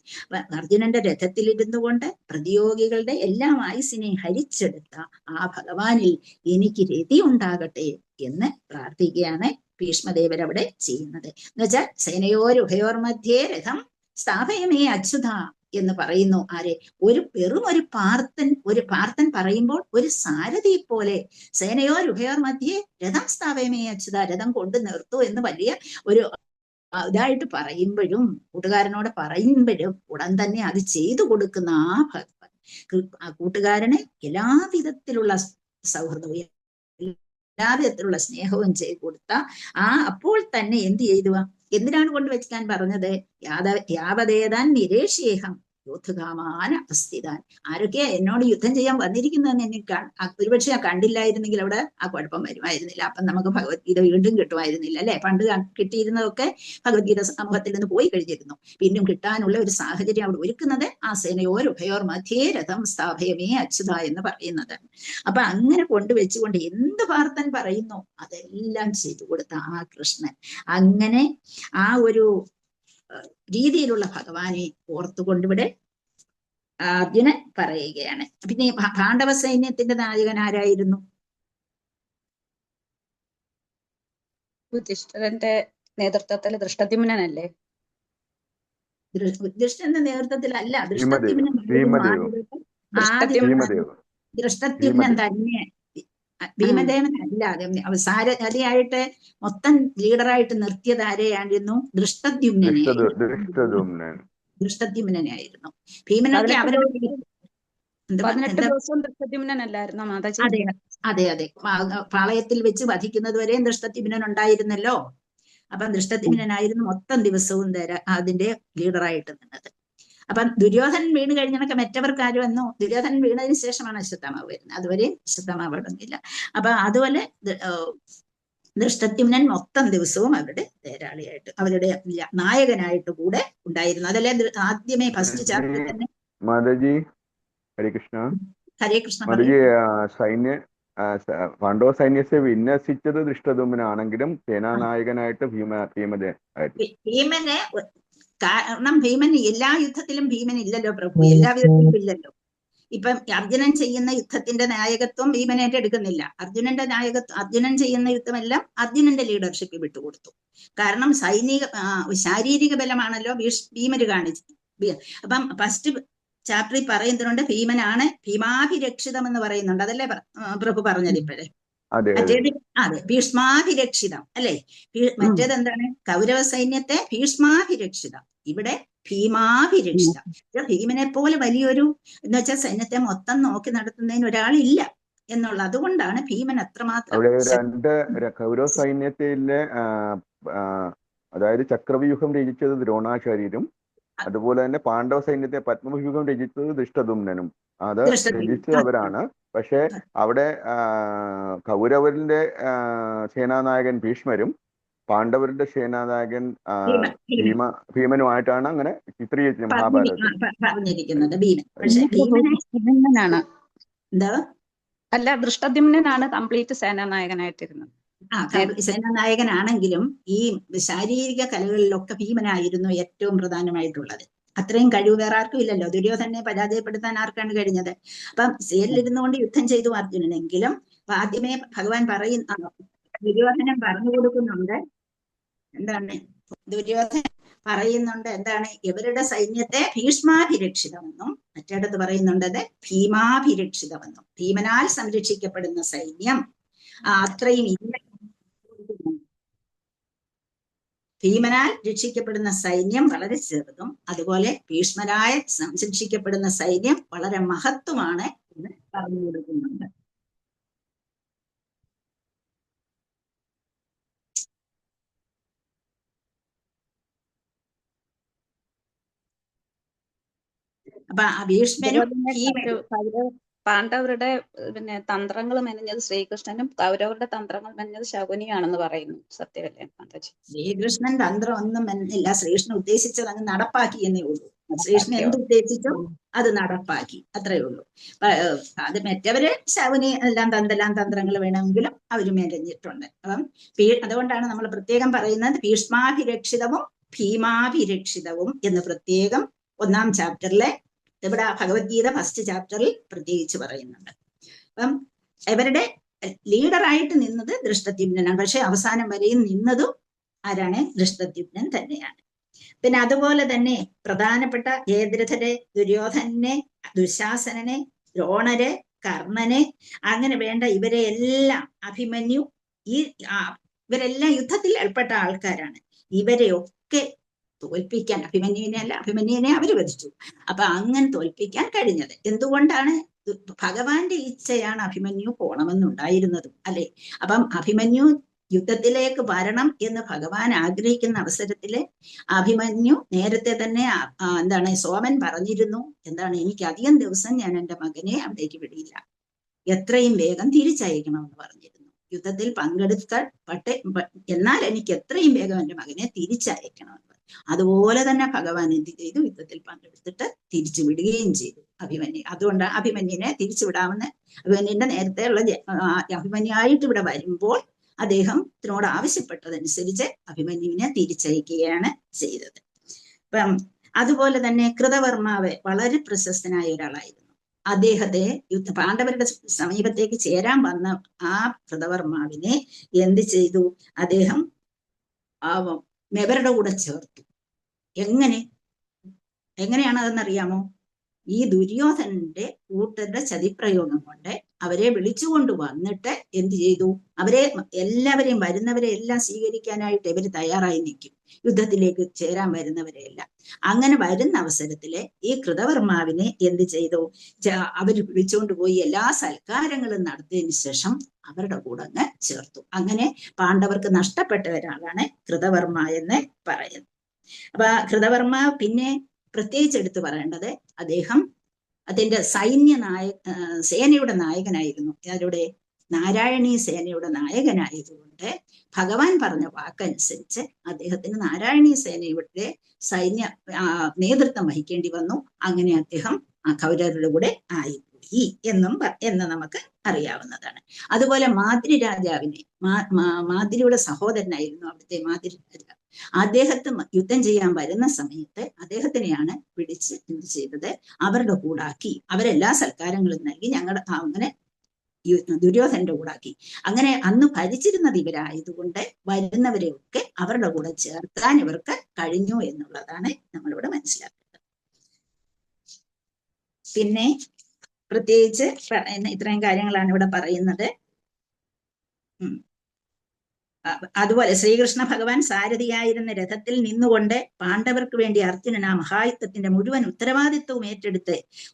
A: അർജുനന്റെ രഥത്തിലിരുന്നു കൊണ്ട് പ്രതിയോഗികളുടെ എല്ലാം ആയുസിനെ ഹരിച്ചെടുത്ത ആ ഭഗവാനിൽ എനിക്ക് രതി ഉണ്ടാകട്ടെ എന്ന് പ്രാർത്ഥിക്കുകയാണ് ഭീഷ്മദേവർ അവിടെ ചെയ്യുന്നത്. എന്നുവെച്ചാൽ സേനയോരുഭയോർ മധ്യേ രഥം സ്ഥാപയമേ അച്യുത എന്ന് പറയുന്നു. ആരെ? വെറും ഒരു പാർത്ഥൻ പറയുമ്പോൾ ഒരു സാരഥി പോലെ സേനയോരുഭയോർ മധ്യേ രഥം സ്ഥാപയമേ അച്യുത, രഥം കൊണ്ട് നിർത്തൂ എന്ന് വലിയ ഒരു ഇതായിട്ട് പറയുമ്പോഴും, കൂട്ടുകാരനോട് പറയുമ്പോഴും ഉടൻ തന്നെ അത് ചെയ്തു കൊടുക്കുന്ന ആ ഭഗവാൻ, ആ കൂട്ടുകാരനെ എല്ലാവിധത്തിലുള്ള സൗഹൃദവും എല്ലാവിധത്തിലുള്ള സ്നേഹവും ചെയ്തു കൊടുത്ത അപ്പോൾ തന്നെ എന്ത് ചെയ്തു? എന്തിനാണ് കൊണ്ടുവയ്ക്കാൻ പറഞ്ഞത്? യാവതേതാൻ നിരേഷ്യേഹം യോദ്ധകാമാൻ അവസ്ഥിതാൻ. ആരൊക്കെയാ എന്നോട് യുദ്ധം ചെയ്യാൻ വന്നിരിക്കുന്നതെന്ന് എനിക്ക് ഒരുപക്ഷെ കണ്ടില്ലായിരുന്നെങ്കിൽ അവിടെ ആ കുഴപ്പം വരുമായിരുന്നില്ല. അപ്പം നമുക്ക് ഭഗവത്ഗീത വീണ്ടും കിട്ടുമായിരുന്നില്ല അല്ലെ? പണ്ട് കിട്ടിയിരുന്നതൊക്കെ ഭഗവത്ഗീത സമൂഹത്തിൽ നിന്ന് പോയി കഴിഞ്ഞിരുന്നു. വീണ്ടും കിട്ടാനുള്ള ഒരു സാഹചര്യം അവിടെ ഒരുക്കുന്നത് ആ സേനയോരുഭയോർ മധ്യേ രഥം സ്ഥാപയമേ അച്യുത എന്ന് പറയുന്നത്. അപ്പൊ അങ്ങനെ കൊണ്ടുവച്ചുകൊണ്ട് എന്ത് പാർത്ഥൻ പറയുന്നു അതെല്ലാം ചെയ്തു കൊടുത്ത ആ കൃഷ്ണൻ, അങ്ങനെ ആ ഒരു രീതിയിലുള്ള ഭഗവാനെ ഓർത്തുകൊണ്ടിവിടെ അർജുനൻ പറയുകയാണ്. പിന്നെ പാണ്ഡവ സൈന്യത്തിന്റെ നായകൻ ആരായിരുന്നു?
J: യുധിഷ്ഠിരന്റെ നേതൃത്വത്തിൽ ദൃഷ്ടദ്യുമ്നനല്ലേ?
A: ദൃഷ്ടന്റെ നേതൃത്വത്തിലല്ല, ദൃഷ്ടദ്യുമ്നൻ തന്നെ, ഭീമദേവൻ അല്ല. സാരഥിയായിട്ട് മൊത്തം ലീഡറായിട്ട് നിർത്തിയത് ആരെയായിരുന്നു? ദൃഷ്ടദ്യുമ്നനായിരുന്നു. ഭീമനൊക്കെ അവരുടെ
J: 18 ദിവസവും ദൃഷ്ടദ്യുമ്നനല്ലായിരുന്നോ മാതാജി?
A: അതെ അതെ, പാളയത്തിൽ വെച്ച് വധിക്കുന്നത് വരെയും ദൃഷ്ടദ്യുമ്നൻ ഉണ്ടായിരുന്നല്ലോ. അപ്പം ദൃഷ്ടദ്യുമ്നനായിരുന്നു മൊത്തം ദിവസവും അതിന്റെ ലീഡറായിട്ട് നിന്നത്. അപ്പം ദുര്യോധനൻ വീണ് കഴിഞ്ഞൊക്കെ മറ്റവർക്ക് ആര് വന്നു? ദുര്യോധനൻ വീണതിന് ശേഷമാണ് അശ്വത്ഥാമാവ് വരുന്നത്, അതുവരെ അശ്വത്ഥാമാവ് ഇടുന്നില്ല. അപ്പൊ അതുപോലെ ദൃഷ്ടദ്യുമ്നൻ മൊത്തം ദിവസവും അവരുടെ തേരാളിയായിട്ട്, അവരുടെ നായകനായിട്ട് കൂടെ ഉണ്ടായിരുന്നു. അതല്ലേ ആദ്യമേ ഫസ്റ്റ് ചാപ്റ്ററിൽ തന്നെ.
B: മാതാജി ഹരേ കൃഷ്ണ.
A: ഹരേ കൃഷ്ണ.
B: മാതാജി പാണ്ഡവ സൈന്യത്തെ വിന്യസിച്ചത് ദൃഷ്ടദ്യുമ്നാണെങ്കിലും സേനാനായകനായിട്ട്
A: ഭീമനെ, കാരണം ഭീമൻ എല്ലാ യുദ്ധത്തിലും ഭീമൻ ഇല്ലല്ലോ പ്രഭു, എല്ലാ വിധത്തിലും ഇല്ലല്ലോ. ഇപ്പം അർജുനൻ ചെയ്യുന്ന യുദ്ധത്തിന്റെ നായകത്വം ഭീമൻ ഏറ്റെടുക്കുന്നില്ല. അർജുനൻ ചെയ്യുന്ന യുദ്ധമെല്ലാം അർജുനന്റെ ലീഡർഷിപ്പ് വിട്ടുകൊടുത്തു. കാരണം ശാരീരിക ബലമാണല്ലോ ഭീമര് കാണിച്ചത്. അപ്പം ഫസ്റ്റ് ചാപ്റ്ററിൽ പറയുന്നുണ്ട് ഭീമനാണ് ഭീമാഭിരക്ഷിതം എന്ന് പറയുന്നുണ്ട്. അതല്ലേ പ്രഭു പറഞ്ഞത് ഇപ്പോഴേ? മറ്റേത് അതെ ഭീഷ്മാഭിരക്ഷിതം അല്ലെ? മറ്റേത് എന്താണ്? കൗരവ സൈന്യത്തെ ഭീഷ്മാഭിരക്ഷിതം, ഇവിടെ ഭീമാഭിരക്ഷിതം. ഭീമനെ പോലെ വലിയൊരു എന്ന് വെച്ചാൽ സൈന്യത്തെ മൊത്തം നോക്കി നടത്തുന്നതിന് ഒരാളില്ല എന്നുള്ള, അതുകൊണ്ടാണ് ഭീമൻ അത്രമാത്രം.
B: കൗരവ സൈന്യത്തിലെ അതായത് ചക്രവ്യൂഹം രചിച്ചത് ദ്രോണാചാര്യരും, അതുപോലെ തന്നെ പാണ്ഡവ സൈന്യത്തെ പത്മവ്യൂഹം രചിച്ചത് ദൃഷ്ടദ്യുമ്നനും. അത് രചിച്ചത് അവരാണ്. പക്ഷെ അവിടെ കൗരവരുടെ സേനാനായകൻ ഭീഷ്മരും പാണ്ഡവരുടെ സേനാനായകൻ ഭീമനുമായിട്ടാണ് അങ്ങനെ ചിത്രീകരിച്ചത് മഹാഭാരതത്തിൽ
A: പറഞ്ഞിരിക്കുന്നത്.
J: അല്ല, ദൃഷ്ടദ്യുമ്നനാണ് കംപ്ലീറ്റ് സേനാനായകനായിട്ടിരുന്നത്.
A: സേനാനായകനാണെങ്കിലും ഈ ശാരീരിക കലകളിലൊക്കെ ഭീമനായിരുന്നു ഏറ്റവും പ്രധാനമായിട്ടുള്ളത്. അത്രയും കഴിവ് വേറെ ആർക്കും ഇല്ലല്ലോ. ദുര്യോധനെ പരാജയപ്പെടുത്താൻ ആർക്കാണ് കഴിഞ്ഞത്? അപ്പം സേലിരുന്നുകൊണ്ട് യുദ്ധം ചെയ്തു അർജുനനെങ്കിലും ആദ്യമേ ഭഗവാൻ ദുര്യോധനൻ പറഞ്ഞു കൊടുക്കുന്നുണ്ട്. എന്താണ് ദുര്യോധനൻ പറയുന്നുണ്ട്? എന്താണ്? ഇവരുടെ സൈന്യത്തെ ഭീഷ്മാഭിരക്ഷിതമെന്നും മറ്റിടത്ത് പറയുന്നുണ്ടത് ഭീമാഭിരക്ഷിതമെന്നും. ഭീമനാൽ സംരക്ഷിക്കപ്പെടുന്ന സൈന്യം അത്രയും ഇല്ല. ഭീമനാൽ രക്ഷിക്കപ്പെടുന്ന സൈന്യം വളരെ ചെറുതും അതുപോലെ ഭീഷ്മരായ സംരക്ഷിക്കപ്പെടുന്ന സൈന്യം വളരെ മഹത്വമാണ് എന്ന് പറഞ്ഞു കൊടുക്കുന്നുണ്ട്. അപ്പൊ ഭീഷ്മരും
J: പാണ്ഡവരുടെ തന്ത്രങ്ങൾ മെനഞ്ഞത് ശ്രീകൃഷ്ണനും കൗരവരുടെ തന്ത്രങ്ങൾ മെനഞ്ഞത് ശകുനിയാണെന്ന് പറയുന്നു. സത്യമല്ലേ മാതാജി?
A: ശ്രീകൃഷ്ണൻ തന്ത്രം ഒന്നും മെന്നില്ല. ശ്രീകൃഷ്ണൻ ഉദ്ദേശിച്ചത് അങ്ങ് നടപ്പാക്കി എന്നേ ഉള്ളൂ. ശ്രീകൃഷ്ണൻ എന്തുദ്ദേശിച്ചോ അത് നടപ്പാക്കി, അത്രയേ ഉള്ളൂ. അത് മറ്റവര് ശകുനി എന്തെല്ലാം തന്ത്രങ്ങൾ വേണമെങ്കിലും അവര് മെനഞ്ഞിട്ടുണ്ട്. അപ്പം അതുകൊണ്ടാണ് നമ്മൾ പ്രത്യേകം പറയുന്നത് ഭീഷ്മാഭിരക്ഷിതവും ഭീമാഭിരക്ഷിതവും എന്ന് പ്രത്യേകം 1-ാം ചാപ്റ്ററിലെ ഇവിടെ ഭഗവത്ഗീത ഫസ്റ്റ് ചാപ്റ്ററിൽ പ്രത്യേകിച്ച് പറയുന്നുണ്ട്. അപ്പം ഇവരുടെ ലീഡറായിട്ട് നിന്നത് ദൃഷ്ടദ്യുമ്നനാണ്. പക്ഷെ അവസാനം വരെയും നിന്നതും ആരാണ്? ദൃഷ്ടദ്യുമ്നൻ തന്നെയാണ്. പിന്നെ അതുപോലെ തന്നെ പ്രധാനപ്പെട്ട ജയദ്രഥരെ, ദുര്യോധനെ, ദുശാസനനെ, ദ്രോണരെ, കർണനെ, അങ്ങനെ വേണ്ട ഇവരെ എല്ലാം, അഭിമന്യു, ഇവരെല്ലാം യുദ്ധത്തിൽ ഏർപ്പെട്ട ആൾക്കാരാണ്. ഇവരെയൊക്കെ തോൽപ്പിക്കാൻ, അഭിമന്യുവിനെ അവര് വധിച്ചു. അപ്പൊ അങ്ങനെ തോൽപ്പിക്കാൻ കഴിഞ്ഞത് എന്തുകൊണ്ടാണ്? ഭഗവാന്റെ ഇച്ഛയാണ് അഭിമന്യു പോണമെന്നുണ്ടായിരുന്നതും, അല്ലെ? അപ്പം അഭിമന്യു യുദ്ധത്തിലേക്ക് വരണം എന്ന് ഭഗവാൻ ആഗ്രഹിക്കുന്ന അവസരത്തില് അഭിമന്യു നേരത്തെ തന്നെ സോമൻ പറഞ്ഞിരുന്നു, എനിക്ക് അധികം ദിവസം ഞാൻ എൻ്റെ മകനെ അവിടേക്ക് വിടില്ല, എത്രയും വേഗം തിരിച്ചയക്കണമെന്ന് പറഞ്ഞിരുന്നു. യുദ്ധത്തിൽ എന്നാൽ എനിക്ക് എത്രയും വേഗം എൻ്റെ മകനെ തിരിച്ചയക്കണമെന്ന്. അതുപോലെ തന്നെ ഭഗവാൻ എന്ത് ചെയ്തു? യുദ്ധത്തിൽ പങ്കെടുത്തിട്ട് തിരിച്ചു വിടുകയും ചെയ്തു അഭിമന്യു. അതുകൊണ്ട് അഭിമന്യുവിനെ തിരിച്ചുവിടാമെന്ന് അഭിമന്യുവിന്റെ നേരത്തെയുള്ള അഭിമന്യായിട്ട് ഇവിടെ വരുമ്പോൾ അദ്ദേഹത്തിനോട് ആവശ്യപ്പെട്ടതനുസരിച്ച് അഭിമന്യുവിനെ തിരിച്ചയക്കുകയാണ് ചെയ്തത്. അപ്പം അതുപോലെ തന്നെ കൃതവർമാവ് വളരെ പ്രശസ്തനായ ഒരാളായിരുന്നു. അദ്ദേഹത്തെ പാണ്ഡവരുടെ സമീപത്തേക്ക് ചേരാൻ വന്ന ആ കൃതവർമാവിനെ എന്ത് ചെയ്തു? അദ്ദേഹം ഇവരുടെ കൂടെ ചേർത്തു. എങ്ങനെയാണ് അതെന്നറിയാമോ? ഈ ദുര്യോധനന്റെ കൂട്ടരുടെ ചതിപ്രയോഗം കൊണ്ട് അവരെ വിളിച്ചുകൊണ്ട് വന്നിട്ട് എന്ത് ചെയ്തു? എല്ലാവരെയും വരുന്നവരെ എല്ലാം സ്വീകരിക്കാനായിട്ട് ഇവര് തയ്യാറായി നിൽക്കും, യുദ്ധത്തിലേക്ക് ചേരാൻ വരുന്നവരെയെല്ലാം. അങ്ങനെ വരുന്ന അവസരത്തില് ഈ കൃതവർമാവിനെ എന്ത് ചെയ്തു? അവര് വിളിച്ചുകൊണ്ട് പോയി എല്ലാ സൽക്കാരങ്ങളും നടത്തിയതിനു ശേഷം അവരുടെ കൂടെ അങ്ങ് ചേർത്തു. അങ്ങനെ പാണ്ഡവർക്ക് നഷ്ടപ്പെട്ട ഒരാളാണ് കൃതവർമ്മ എന്ന് പറയുന്നത്. അപ്പൊ കൃതവർമ്മ പിന്നെ പ്രത്യേകിച്ച് എടുത്തു പറയേണ്ടത്, അദ്ദേഹം അതിന്റെ സേനയുടെ നായകനായിരുന്നു. അവരുടെ നാരായണീ സേനയുടെ നായകനായതുകൊണ്ട് ഭഗവാൻ പറഞ്ഞ വാക്കനുസരിച്ച് അദ്ദേഹത്തിന് നാരായണീ സേനയുടെ നേതൃത്വം വഹിക്കേണ്ടി വന്നു. അങ്ങനെ അദ്ദേഹം കൗരവരുടെ കൂടെ ആയിപ്പോയി എന്ന് നമുക്ക് അറിയാവുന്നതാണ്. അതുപോലെ മാദ്രി രാജാവിനെ, മാദ്രിയുടെ സഹോദരനായിരുന്നു അവിടുത്തെ മാദ്രി രാജാവ്. അദ്ദേഹത്തെ യുദ്ധം ചെയ്യാൻ വരുന്ന സമയത്ത് അദ്ദേഹത്തിനെയാണ് പിടിച്ച് എന്ത് ചെയ്തത്? അവരുടെ കൂടാക്കി. അവരെല്ലാ സൽക്കാരങ്ങളും നൽകി അങ്ങനെ ദുര്യോധനന്റെ കൂടാക്കി. അങ്ങനെ അന്ന് ഭരിച്ചിരുന്നത് ഇവരായതുകൊണ്ട് വരുന്നവരെയൊക്കെ അവരുടെ കൂടെ ചേർക്കാൻ ഇവർക്ക് കഴിഞ്ഞു എന്നുള്ളതാണ് നമ്മളിവിടെ മനസ്സിലാക്കുന്നത്. പിന്നെ പ്രത്യേകിച്ച് ഇത്രയും കാര്യങ്ങളാണ് ഇവിടെ പറയുന്നത്. അതുപോലെ ശ്രീകൃഷ്ണ ഭഗവാൻ സാരഥിയായിരുന്ന രഥത്തിൽ നിന്നുകൊണ്ട് പാണ്ഡവർക്ക് വേണ്ടി അർജുനൻ ആ മഹായുദ്ധത്തിന്റെ മുഴുവൻ ഉത്തരവാദിത്വവും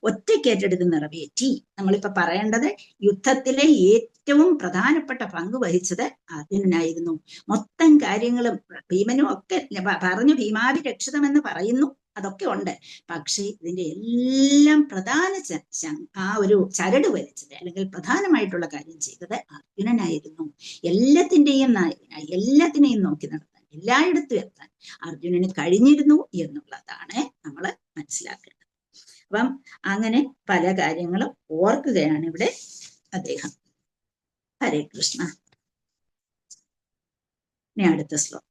A: ഒറ്റയ്ക്കേറ്റെടുത്ത് നിറവേറ്റി. നമ്മളിപ്പോ പറയേണ്ടത്, യുദ്ധത്തിലെ ഏറ്റവും പ്രധാനപ്പെട്ട പങ്ക് വഹിച്ചത് അർജുനനായിരുന്നു. മൊത്തം കാര്യങ്ങളും ഭീമനും ഒക്കെ പറഞ്ഞു, ഭീമാഭിരക്ഷിതമെന്ന് പറയുന്നു, അതൊക്കെ ഉണ്ട്. പക്ഷേ ഇതിന്റെ എല്ലാം പ്രധാന ആ ഒരു ചരട് വലിച്ചത്, അല്ലെങ്കിൽ പ്രധാനമായിട്ടുള്ള കാര്യം ചെയ്തത് അർജുനനായിരുന്നു. എല്ലാത്തിന്റെയും നായകനായി, എല്ലാത്തിനെയും നോക്കി നടത്താൻ, എല്ലായിടത്തും എത്താൻ അർജുനന് കഴിഞ്ഞിരുന്നു എന്നുള്ളതാണ് നമ്മൾ മനസ്സിലാക്കേണ്ടത്. അപ്പം അങ്ങനെ പല കാര്യങ്ങളും ഓർക്കുകയാണ് ഇവിടെ അദ്ദേഹം. ഹരേ കൃഷ്ണ. ഇനി അടുത്ത ശ്ലോകം.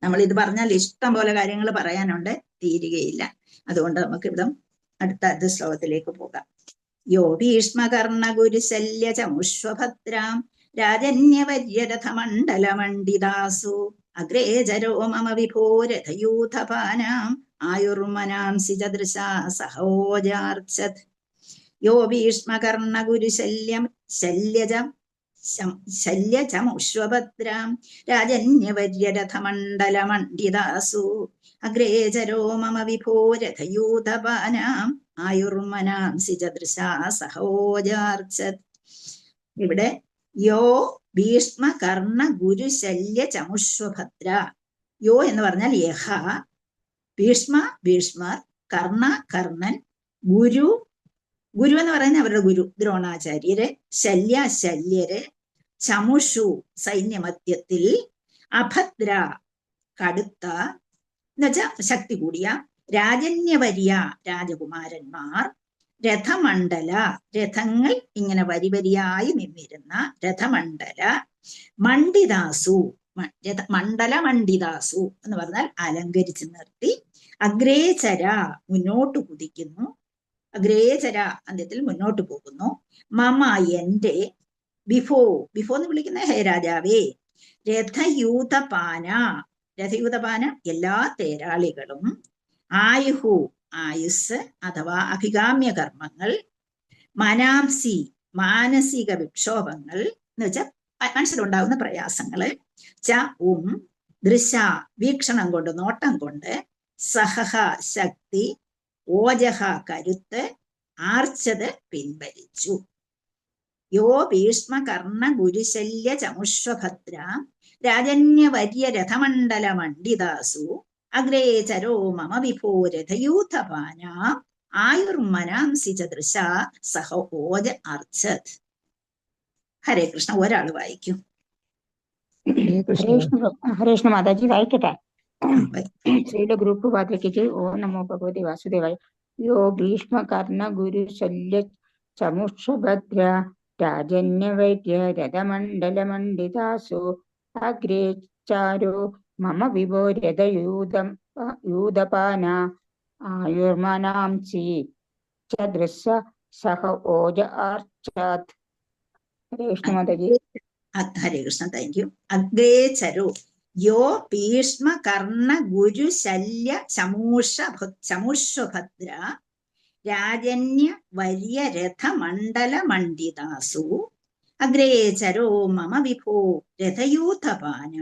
A: നമ്മൾ ഇത് പറഞ്ഞാൽ ഇഷ്ടം പോലെ കാര്യങ്ങൾ പറയാനുണ്ട്, തീരുകയില്ല. അതുകൊണ്ട് നമുക്ക് ഇവിടെ അടുത്ത ശ്ലോകത്തിലേക്ക് പോകാം. യോ ഭീഷ്മകർണ ഗുരുശല്യ ചമുഷ്വഭദ്രാം രാജന്യവര്യരഥമണ്ഡലമണ്ഡിതാസു അഗ്രേചരോ മമ വിഭോരഥയൂഥപാനാം ആയുർമനാംസി ചദൃശാ സഹോജാർച്ചത്. യോ ഭീഷ്മകർണ ശല്യചമുഷ്വഭദ്രാം രാജന്യവര്യരഥമണ്ഡലമണ്ഡിതാസു അഗ്രേചരോ മമ വിഭോരഥയൂഥപാനാം ആയുർമനാംസി ചദൃശാ സഹോജാർച്ചത്. ഇവിടെ യോ ഭീഷ്മ കർണ ഗുരുശല്യ ചമുഷ്വഭദ്ര. യോ എന്ന് പറഞ്ഞാൽ യഹ, ഭീഷ്മ ഭീഷ്മർ, കർണ കർണൻ, ഗുരു എന്ന് പറയുന്ന അവരുടെ ഗുരു ദ്രോണാചാര്യര്, ശല്യ ശല്യര്, ചമുഷു സൈന്യമധ്യത്തിൽ, അഭദ്ര കടുത്ത എന്നുവെച്ചാൽ ശക്തി കൂടിയ, രാജന്യവര്യ രാജകുമാരന്മാർ, രഥമണ്ഡല രഥങ്ങൾ ഇങ്ങനെ വരിവരിയായി നിന്നിരുന്ന രഥമണ്ഡല, മണ്ഡിതാസു മണ്ഡലമണ്ഡിതാസു എന്ന് പറഞ്ഞാൽ അലങ്കരിച്ച് നിർത്തി. അഗ്രേചര മുന്നോട്ട് കുതിക്കുന്നു. അഗ്രേചര അന്ത്യത്തിൽ മുന്നോട്ട് പോകുന്നു. മമ എന്റെ, ബിഫോ ബിഫോ എന്ന് വിളിക്കുന്ന ഹേ രാജാവേ, രഥയൂതപാന രഥയൂതപാന എല്ലാ തേരാളികളും, ആയുഹു ആയുസ് അഥവാ അഭികാമ്യ കർമ്മങ്ങൾ, മനാംസി മാനസിക വിക്ഷോഭങ്ങൾ എന്ന് വെച്ചാൽ മനസ്സിലുണ്ടാകുന്ന പ്രയാസങ്ങള്, ദൃശ വീക്ഷണം കൊണ്ട് നോട്ടം കൊണ്ട്, സഹഹ ശക്തി, ഓജഹ കരുത്ത്, ആർച്ചത് പിൻവലിച്ചു. യോ ഭീഷ്മ കർണ ഗുരുശല്യ ചമുഷ്വഭദ്ര രാജന്യവര്യ രഥമണ്ഡല മണ്ഡിതാസു അഗ്രേചരോ മമ വിഭോ രഥയൂഥപാന ആയുർമനാംസി ച ദൃശ സഹ ഓജ അർച്ചത്. ഹരേ കൃഷ്ണ. ഒരാള് വായിക്കും.
K: ഹരേ കൃഷ്ണ മാതാജി വായിക്കട്ടെ. ശ്രീയുടെ ഗ്രൂപ്പ് പാത്രയ്ക്ക് ഓ നമോ ഭഗവതി വാസുദേവായ. യോ ഭീഷ്മ കർണ ഗുരു ശല്യ ചമുഷഭദ്ര രാജന്യവൈദ്യ രഥമണ്ഡല മണ്ഡിതാസു അഗ്രേചാരോ മമ വിഭോ രഥയൂതപാന ആയുർമനാംസി ച ദൃശ സഹ ഓജ അർച്ചാത്. ഹരേ കൃഷ്ണ മാതാജി.
A: ഹരേ കൃഷ്ണ. Thank you. അഗ്രേചരോ യോ ഭീഷ്മ കർണ ഗുരു ശല്യ ചമുഷ്വഭദ്ര രാജന്യ വര്യ രഥമണ്ഡല മണ്ഡിതാസു അഗ്രേചരോ മമ വിഭോ രഥയൂഥപാന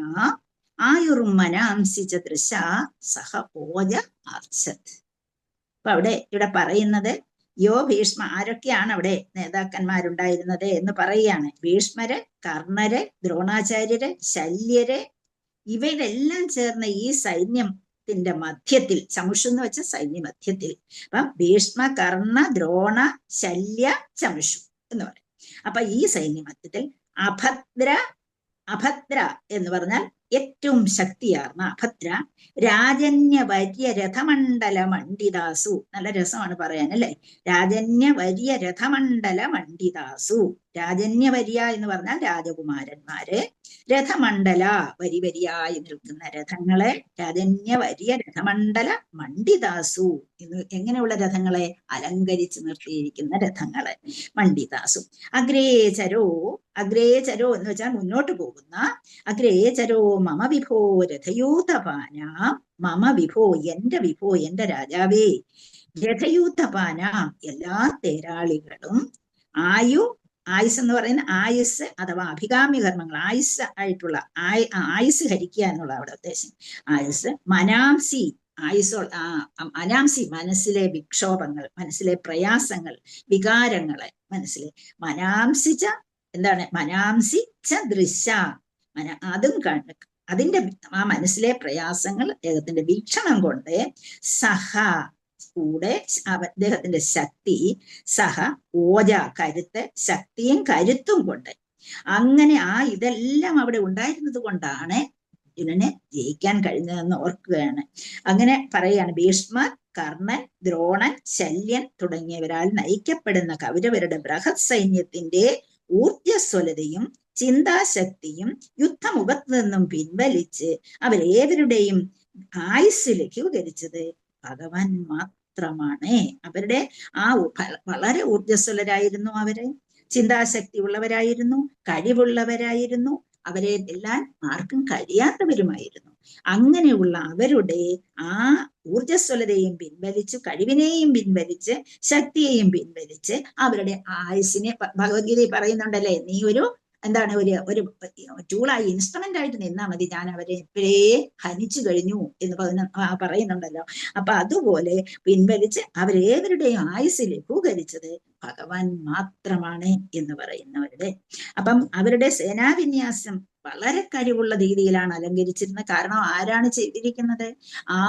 A: ആയുർമനാംസി ച ദൃശ സഹ ഓജ അർച്ചത്. അപ്പൊ ഇവിടെ പറയുന്നത് യോ ഭീഷ്മ, ആരൊക്കെയാണ് അവിടെ നേതാക്കന്മാരുണ്ടായിരുന്നത് എന്ന് പറയുകയാണ്. ഭീഷ്മര്, കർണര്, ദ്രോണാചാര്യര്, ശല്യര്, ഇവരെല്ലാം ചേർന്ന ഈ സൈന്യത്തിന്റെ മധ്യത്തിൽ, ചമുഷു എന്ന് വെച്ച സൈന്യ മധ്യത്തിൽ, അപ്പം ഭീഷ്മ കർണ ദ്രോണ ശല്യ ചമുഷു എന്ന് പറയും. അപ്പൊ ഈ സൈന്യ മധ്യത്തിൽ അഭദ്ര എന്ന് പറഞ്ഞാൽ ഏറ്റവും ശക്തിയാർന്ന അഭദ്ര രാജന്യവര്യ രഥമണ്ഡല മണ്ഡിതാസു. നല്ല രസമാണ് പറയാൻ അല്ലെ. രാജന്യവര്യ രഥമണ്ഡല മണ്ഡിതാസു. രാജന്യവര്യ എന്ന് പറഞ്ഞാൽ രാജകുമാരന്മാര്, രഥമണ്ഡല വരി വരിയായി നിൽക്കുന്ന രഥങ്ങളെ, രാജന്യവര്യ രഥമണ്ഡല മണ്ഡിതാസു എന്ന് എങ്ങനെയുള്ള രഥങ്ങളെ? അലങ്കരിച്ച് നിർത്തിയിരിക്കുന്ന രഥങ്ങളെ മണ്ഡിതാസു. അഗ്രേചരോ എന്ന് വെച്ചാൽ മുന്നോട്ട് പോകുന്ന. അഗ്രേചരോ മമ വിഭോ രഥയൂഥപാന, മമ വിഭോ എന്റെ വിഭോ എന്റെ രാജാവേ, രഥയൂഥപാന എല്ലാ തേരാളികളും, ആയുസ് എന്ന് പറയുന്ന ആയുസ് അഥവാ അഭികാമ്യ കർമ്മങ്ങൾ, ആയുസ് ആയിട്ടുള്ള ആയുസ് ഹരിക്കുക എന്നുള്ള അവിടെ ഉദ്ദേശം. ആയുസ്, മനാംസി മനാംസി മനസ്സിലെ വിക്ഷോഭങ്ങൾ, മനസ്സിലെ പ്രയാസങ്ങൾ, വികാരങ്ങളെ മനസ്സിലെ മനാംസിച്ച എന്താണ്? മനാംസി ച ദൃശ, അതും അതിന്റെ ആ മനസ്സിലെ പ്രയാസങ്ങൾ അദ്ദേഹത്തിന്റെ വീക്ഷണം കൊണ്ട്, സഹ കൂടെ അദ്ദേഹത്തിന്റെ ശക്തി, സഹ ഓജ കരുത്ത്, ശക്തിയും കരുത്തും കൊണ്ട്, അങ്ങനെ ഇതെല്ലാം അവിടെ ഉണ്ടായിരുന്നത് കൊണ്ടാണ് ഇതിനെ ജയിക്കാൻ കഴിഞ്ഞതെന്ന് ഓർക്കുകയാണ്. അങ്ങനെ പറയാണ്. ഭീഷ്മർ, കർണൻ, ദ്രോണൻ, ശല്യൻ തുടങ്ങിയവരാൽ നയിക്കപ്പെടുന്ന കൗരവരുടെ ബൃഹത് സൈന്യത്തിന്റെ ഊർജ്ജസ്വലതയും ചിന്താശക്തിയും യുദ്ധമുഖത്ത് നിന്നും പിൻവലിച്ച് അവരേവരുടെയും ആയുസ് ലഘൂകരിച്ചത് ഭഗവാൻ മാത്രമാണ്. അവരുടെ വളരെ ഊർജ്ജസ്വലരായിരുന്നു, അവര് ചിന്താശക്തി ഉള്ളവരായിരുന്നു, കഴിവുള്ളവരായിരുന്നു, അവരെ എല്ലാം ആർക്കും കഴിയാത്തവരുമായിരുന്നു. അങ്ങനെയുള്ള അവരുടെ ആ ഊർജ്ജസ്വലതയും പിൻവലിച്ച്, കഴിവിനെയും പിൻവലിച്ച്, ശക്തിയെയും പിൻവലിച്ച് അവരുടെ ആയുസിനെ, ഭഗവത്ഗീതയിൽ പറയുന്നുണ്ടല്ലേ, നീ ഒരു ടൂളായി, ഇൻസ്ട്രുമെന്റ് ആയിട്ട് നിന്നാ മതി, ഞാൻ അവരെ എപ്പോഴേ ഹനിച്ചു കഴിഞ്ഞു എന്ന് പറയുന്നുണ്ടല്ലോ. അപ്പൊ അതുപോലെ പിൻവലിച്ച് അവരേവരുടെയും ആയുസ് ലഘൂകരിച്ചത് ഭഗവാൻ മാത്രമാണ് എന്ന് പറയുന്നവരുടെ. അപ്പം അവരുടെ സേനാവിന്യാസം വളരെ കഴിവുള്ള രീതിയിലാണ് അലങ്കരിച്ചിരുന്നത്. കാരണം ആരാണ് ചെയ്തിരിക്കുന്നത്? ആ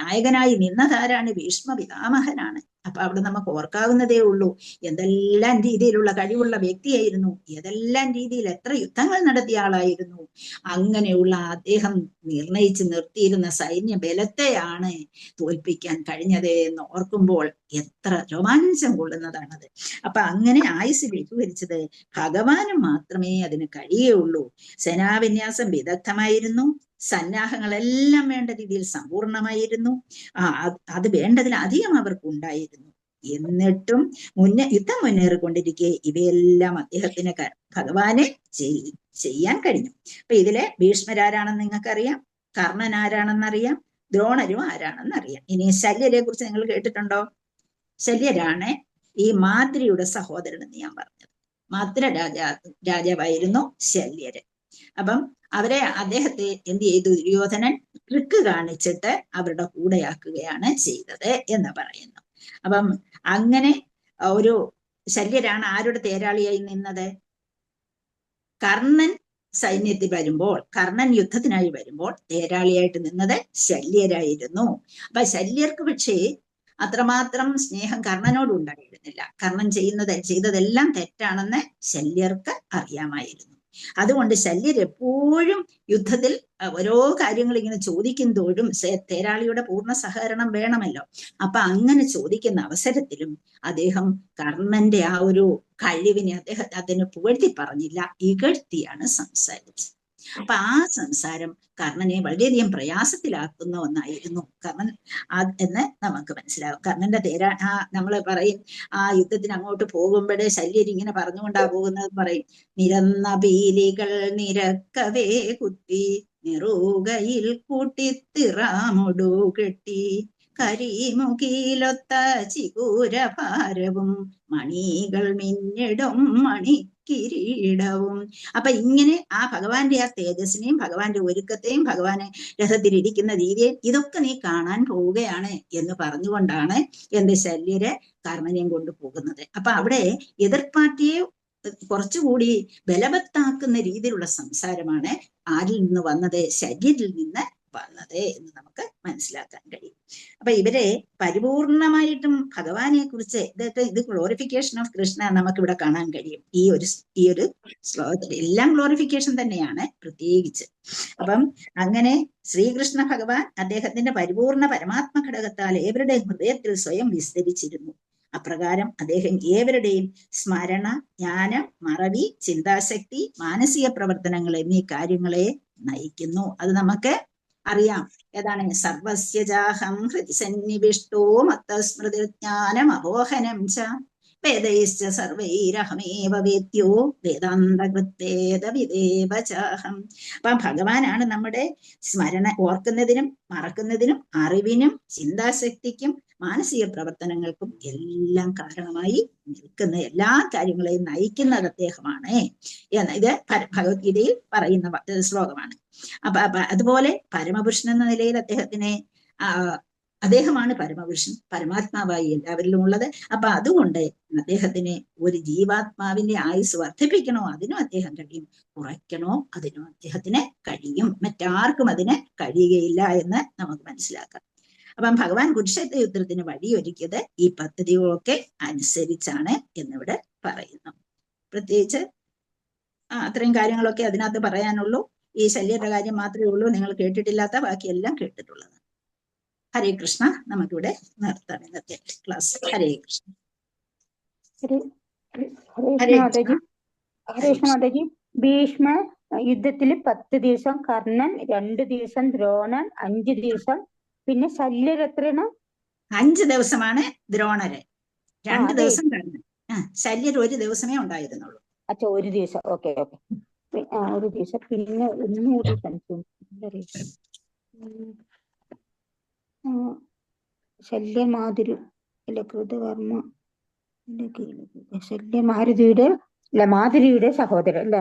A: നായകനായി നിന്നതാരാണ്? ഭീഷ്മ പിതാമഹനാണ്. അപ്പൊ അവിടെ നമുക്ക് ഓർക്കാവുന്നതേ ഉള്ളൂ എന്തെല്ലാം രീതിയിലുള്ള കഴിവുള്ള വ്യക്തിയായിരുന്നു, ഏതെല്ലാം രീതിയിൽ എത്ര യുദ്ധങ്ങൾ നടത്തിയ ആളായിരുന്നു. അങ്ങനെയുള്ള അദ്ദേഹം നിർണയിച്ച് നിർത്തിയിരുന്ന സൈന്യ ബലത്തെയാണ് തോൽപ്പിക്കാൻ കഴിഞ്ഞത് എന്ന് ഓർക്കുമ്പോൾ എത്ര രോമാഞ്ചം കൊള്ളുന്നതാണത്. അപ്പൊ അങ്ങനെ ആയുസ് ലഘൂകരിച്ചത് ഭഗവാനും മാത്രമേ അതിന് കഴിയുള്ളൂ. സേനാവിന്യാസം വിദഗ്ധമായിരുന്നു, സന്നാഹങ്ങളെല്ലാം വേണ്ട രീതിയിൽ സമ്പൂർണമായിരുന്നു. അത് വേണ്ടതിലധികം അവർക്ക് ഉണ്ടായിരുന്നു. എന്നിട്ടും യുദ്ധം മുന്നേറിക്കൊണ്ടിരിക്കെ ഇവയെല്ലാം അദ്ദേഹത്തിന് ഭഗവാനെ ചെയ്യാൻ കഴിഞ്ഞു. അപ്പൊ ഇതിലെ ഭീഷ്മരാരാണെന്ന് നിങ്ങൾക്കറിയാം, കർണൻ ആരാണെന്നറിയാം, ദ്രോണരും ആരാണെന്നറിയാം. ഇനി ശല്യരെ കുറിച്ച് നിങ്ങൾ കേട്ടിട്ടുണ്ടോ? ശല്യരാണ് ഈ മാദ്രിയുടെ സഹോദരൻ എന്ന് ഞാൻ പറഞ്ഞത്. മാദ്ര രാജാവായിരുന്നു ശല്യര്. അപ്പം അദ്ദേഹത്തെ എന്ത് ചെയ്തു? ദുര്യോധനൻ ട്രിക്ക് കാണിച്ചിട്ട് അവരുടെ കൂടെയാക്കുകയാണ് ചെയ്തത് എന്ന് പറയുന്നു. അപ്പം അങ്ങനെ ഒരു ശല്യരാണ് ആരുടെ തേരാളിയായി നിന്നത്? കർണൻ സൈന്യത്തിൽ വരുമ്പോൾ, കർണൻ യുദ്ധത്തിനായി വരുമ്പോൾ തേരാളിയായിട്ട് നിന്നത് ശല്യരായിരുന്നു. അപ്പൊ ശല്യർക്ക് പക്ഷേ അത്രമാത്രം സ്നേഹം കർണനോട് ഉണ്ടായിരുന്നില്ല. കർണൻ ചെയ്തതെല്ലാം തെറ്റാണെന്ന് ശല്യർക്ക് അറിയാമായിരുന്നു. അതുകൊണ്ട് ശല്യർ എപ്പോഴും യുദ്ധത്തിൽ ഓരോ കാര്യങ്ങൾ ഇങ്ങനെ ചോദിക്കും തോറും തേരാളിയുടെ പൂർണ്ണ സഹകരണം വേണമല്ലോ. അപ്പൊ അങ്ങനെ ചോദിക്കുന്ന അവസരത്തിലും അദ്ദേഹം കർണന്റെ ആ ഒരു കഴിവിനെ അതിന് പുകഴ്ത്തി പറഞ്ഞില്ല, ഇകഴ്ത്തിയാണ് സംസാരിച്ചത്. അപ്പൊ ആ സംസാരം കർണനെ വളരെയധികം പ്രയാസത്തിലാക്കുന്ന ഒന്നായിരുന്നു കർണൻ എന്ന് നമുക്ക് മനസ്സിലാവും. കർണന്റെ നമ്മൾ പറയും, ആ യുദ്ധത്തിന് അങ്ങോട്ട് പോകുമ്പോഴേ ശല്യർ ഇങ്ങനെ പറഞ്ഞുകൊണ്ടാ പോകുന്നത്. പറയും, നിരന്ന പീലികൾ നിരക്കവേ കുത്തി നിറുകയിൽ കൂട്ടിത്തിറാമൊടു കെട്ടി കരിമുകിലൊത്ത ചികൂരഭാരവും മണികൾ മിന്നിടും മണിക്കിരീടവും. അപ്പൊ ഇങ്ങനെ ആ ഭഗവാന്റെ ആ തേജസ്സിനെയും ഭഗവാന്റെ ഒരുക്കത്തെയും ഭഗവാനെ രഥത്തിലിരിക്കുന്ന രീതിയെയും ഇതൊക്കെ നീ കാണാൻ പോവുകയാണ് എന്ന് പറഞ്ഞുകൊണ്ടാണ് എന്റെ ശല്യരെ കർണനെയും കൊണ്ടുപോകുന്നത്. അപ്പൊ അവിടെ എതിർ പാർട്ടിയെ കുറച്ചുകൂടി ബലവത്താക്കുന്ന രീതിയിലുള്ള സംസാരമാണ് ആരിൽ നിന്ന് വന്നത്? ശല്യരിൽ നിന്ന് വന്നത് എന്ന് നമുക്ക് മനസ്സിലാക്കാൻ കഴിയും. അപ്പൊ ഇവരെ പരിപൂർണമായിട്ടും ഭഗവാനെ കുറിച്ച് ഇത് ഗ്ലോറിഫിക്കേഷൻ ഓഫ് കൃഷ്ണ നമുക്കിവിടെ കാണാൻ കഴിയും. ഈ ഒരു ശ്ലോകത്തിൽ എല്ലാം ഗ്ലോറിഫിക്കേഷൻ തന്നെയാണ് പ്രത്യേകിച്ച്. അപ്പം അങ്ങനെ ശ്രീകൃഷ്ണ ഭഗവാൻ അദ്ദേഹത്തിന്റെ പരിപൂർണ പരമാത്മ ഘടകത്താൽ ഏവരുടെയും ഹൃദയത്തിൽ സ്വയം വിസ്തരിച്ചിരുന്നു. അപ്രകാരം അദ്ദേഹം ഏവരുടെയും സ്മരണ, ജ്ഞാനം, മറവി, ചിന്താശക്തി, മാനസിക പ്രവർത്തനങ്ങൾ എന്നീ കാര്യങ്ങളെ നയിക്കുന്നു. അത് നമുക്ക് അറിയാം. ഏതാണ്? സർവസ്യജാഹം ഹൃദി സന്നിവിഷ്ടോ മത്തസ്മൃതിജ്ഞാനം അപോഹനം ച വേദൈശ്ച സർവൈരഹമേവ വേദ്യോ വേദാന്തകൃത്തേദ വിദേവ ചാഹം. അപ്പൊ ഭഗവാനാണ് നമ്മുടെ സ്മരണ ഓർക്കുന്നതിനും മറക്കുന്നതിനും അറിവിനും ചിന്താശക്തിക്കും മാനസിക പ്രവർത്തനങ്ങൾക്കും എല്ലാം കാരണമായി നിൽക്കുന്ന, എല്ലാ കാര്യങ്ങളെയും നയിക്കുന്നത് അദ്ദേഹമാണ് എന്ന് ഇത് ഭഗവത്ഗീതയിൽ പറയുന്ന ശ്ലോകമാണ്. അതുപോലെ പരമപുരുഷൻ എന്ന നിലയിൽ അദ്ദേഹമാണ് പരമപുരുഷൻ, പരമാത്മാവായി എല്ലാവരിലും ഉള്ളത്. അപ്പൊ അതുകൊണ്ട് അദ്ദേഹത്തിന് ഒരു ജീവാത്മാവിന്റെ ആയുസ് വർദ്ധിപ്പിക്കണോ അതിനും അദ്ദേഹം കഴിയും, കുറയ്ക്കണോ അതിനും അദ്ദേഹത്തിന് കഴിയും. മറ്റാർക്കും അതിന് കഴിയുകയില്ല എന്ന് നമുക്ക് മനസ്സിലാക്കാം. അപ്പം ഭഗവാൻ കുരുക്ഷേത്ര യുദ്ധത്തിന് വഴിയൊരുക്കിയത് ഈ പദ്ധതികളൊക്കെ അനുസരിച്ചാണ് എന്നിവിടെ പറയുന്നു. പ്രത്യേകിച്ച് അത്രയും കാര്യങ്ങളൊക്കെ അതിനകത്ത് പറയാനുള്ളൂ. ഈ ശല്യരുടെ കാര്യം മാത്രമേ ഉള്ളൂ നിങ്ങൾ കേട്ടിട്ടില്ലാത്ത, ബാക്കിയെല്ലാം കേട്ടിട്ടുള്ളത്. ഹരേ കൃഷ്ണ. നമുക്കിവിടെ നിർത്താം ഇന്നത്തെ ക്ലാസ്. ഹരേ കൃഷ്ണ.
K: ഹരേ കൃഷ്ണ മാതാജി. ഭീഷ്മ യുദ്ധത്തില് 10 ദിവസം, കർണൻ 2 ദിവസം, ദ്രോണൻ 5 ദിവസം, പിന്നെ ശല്യർ എത്രയാണ്?
A: 5 ദിവസമാണ് ദ്രോണര്, 2 ദിവസം കർണൻ. ശല്യർ 1 ദിവസമേ ഉണ്ടായിരുന്നുള്ളൂ.
K: അച്ഛാ, 1 ദിവസം. ഓക്കെ. 1 ദിവസം. പിന്നെ ഒന്നുകൂടി സംശയം. ശല്യമാതിരി അല്ല, കൃതവർമ്മ ശല്യമാരുതിയുടെ മാതിരിയുടെ സഹോദരൻ അല്ലെ?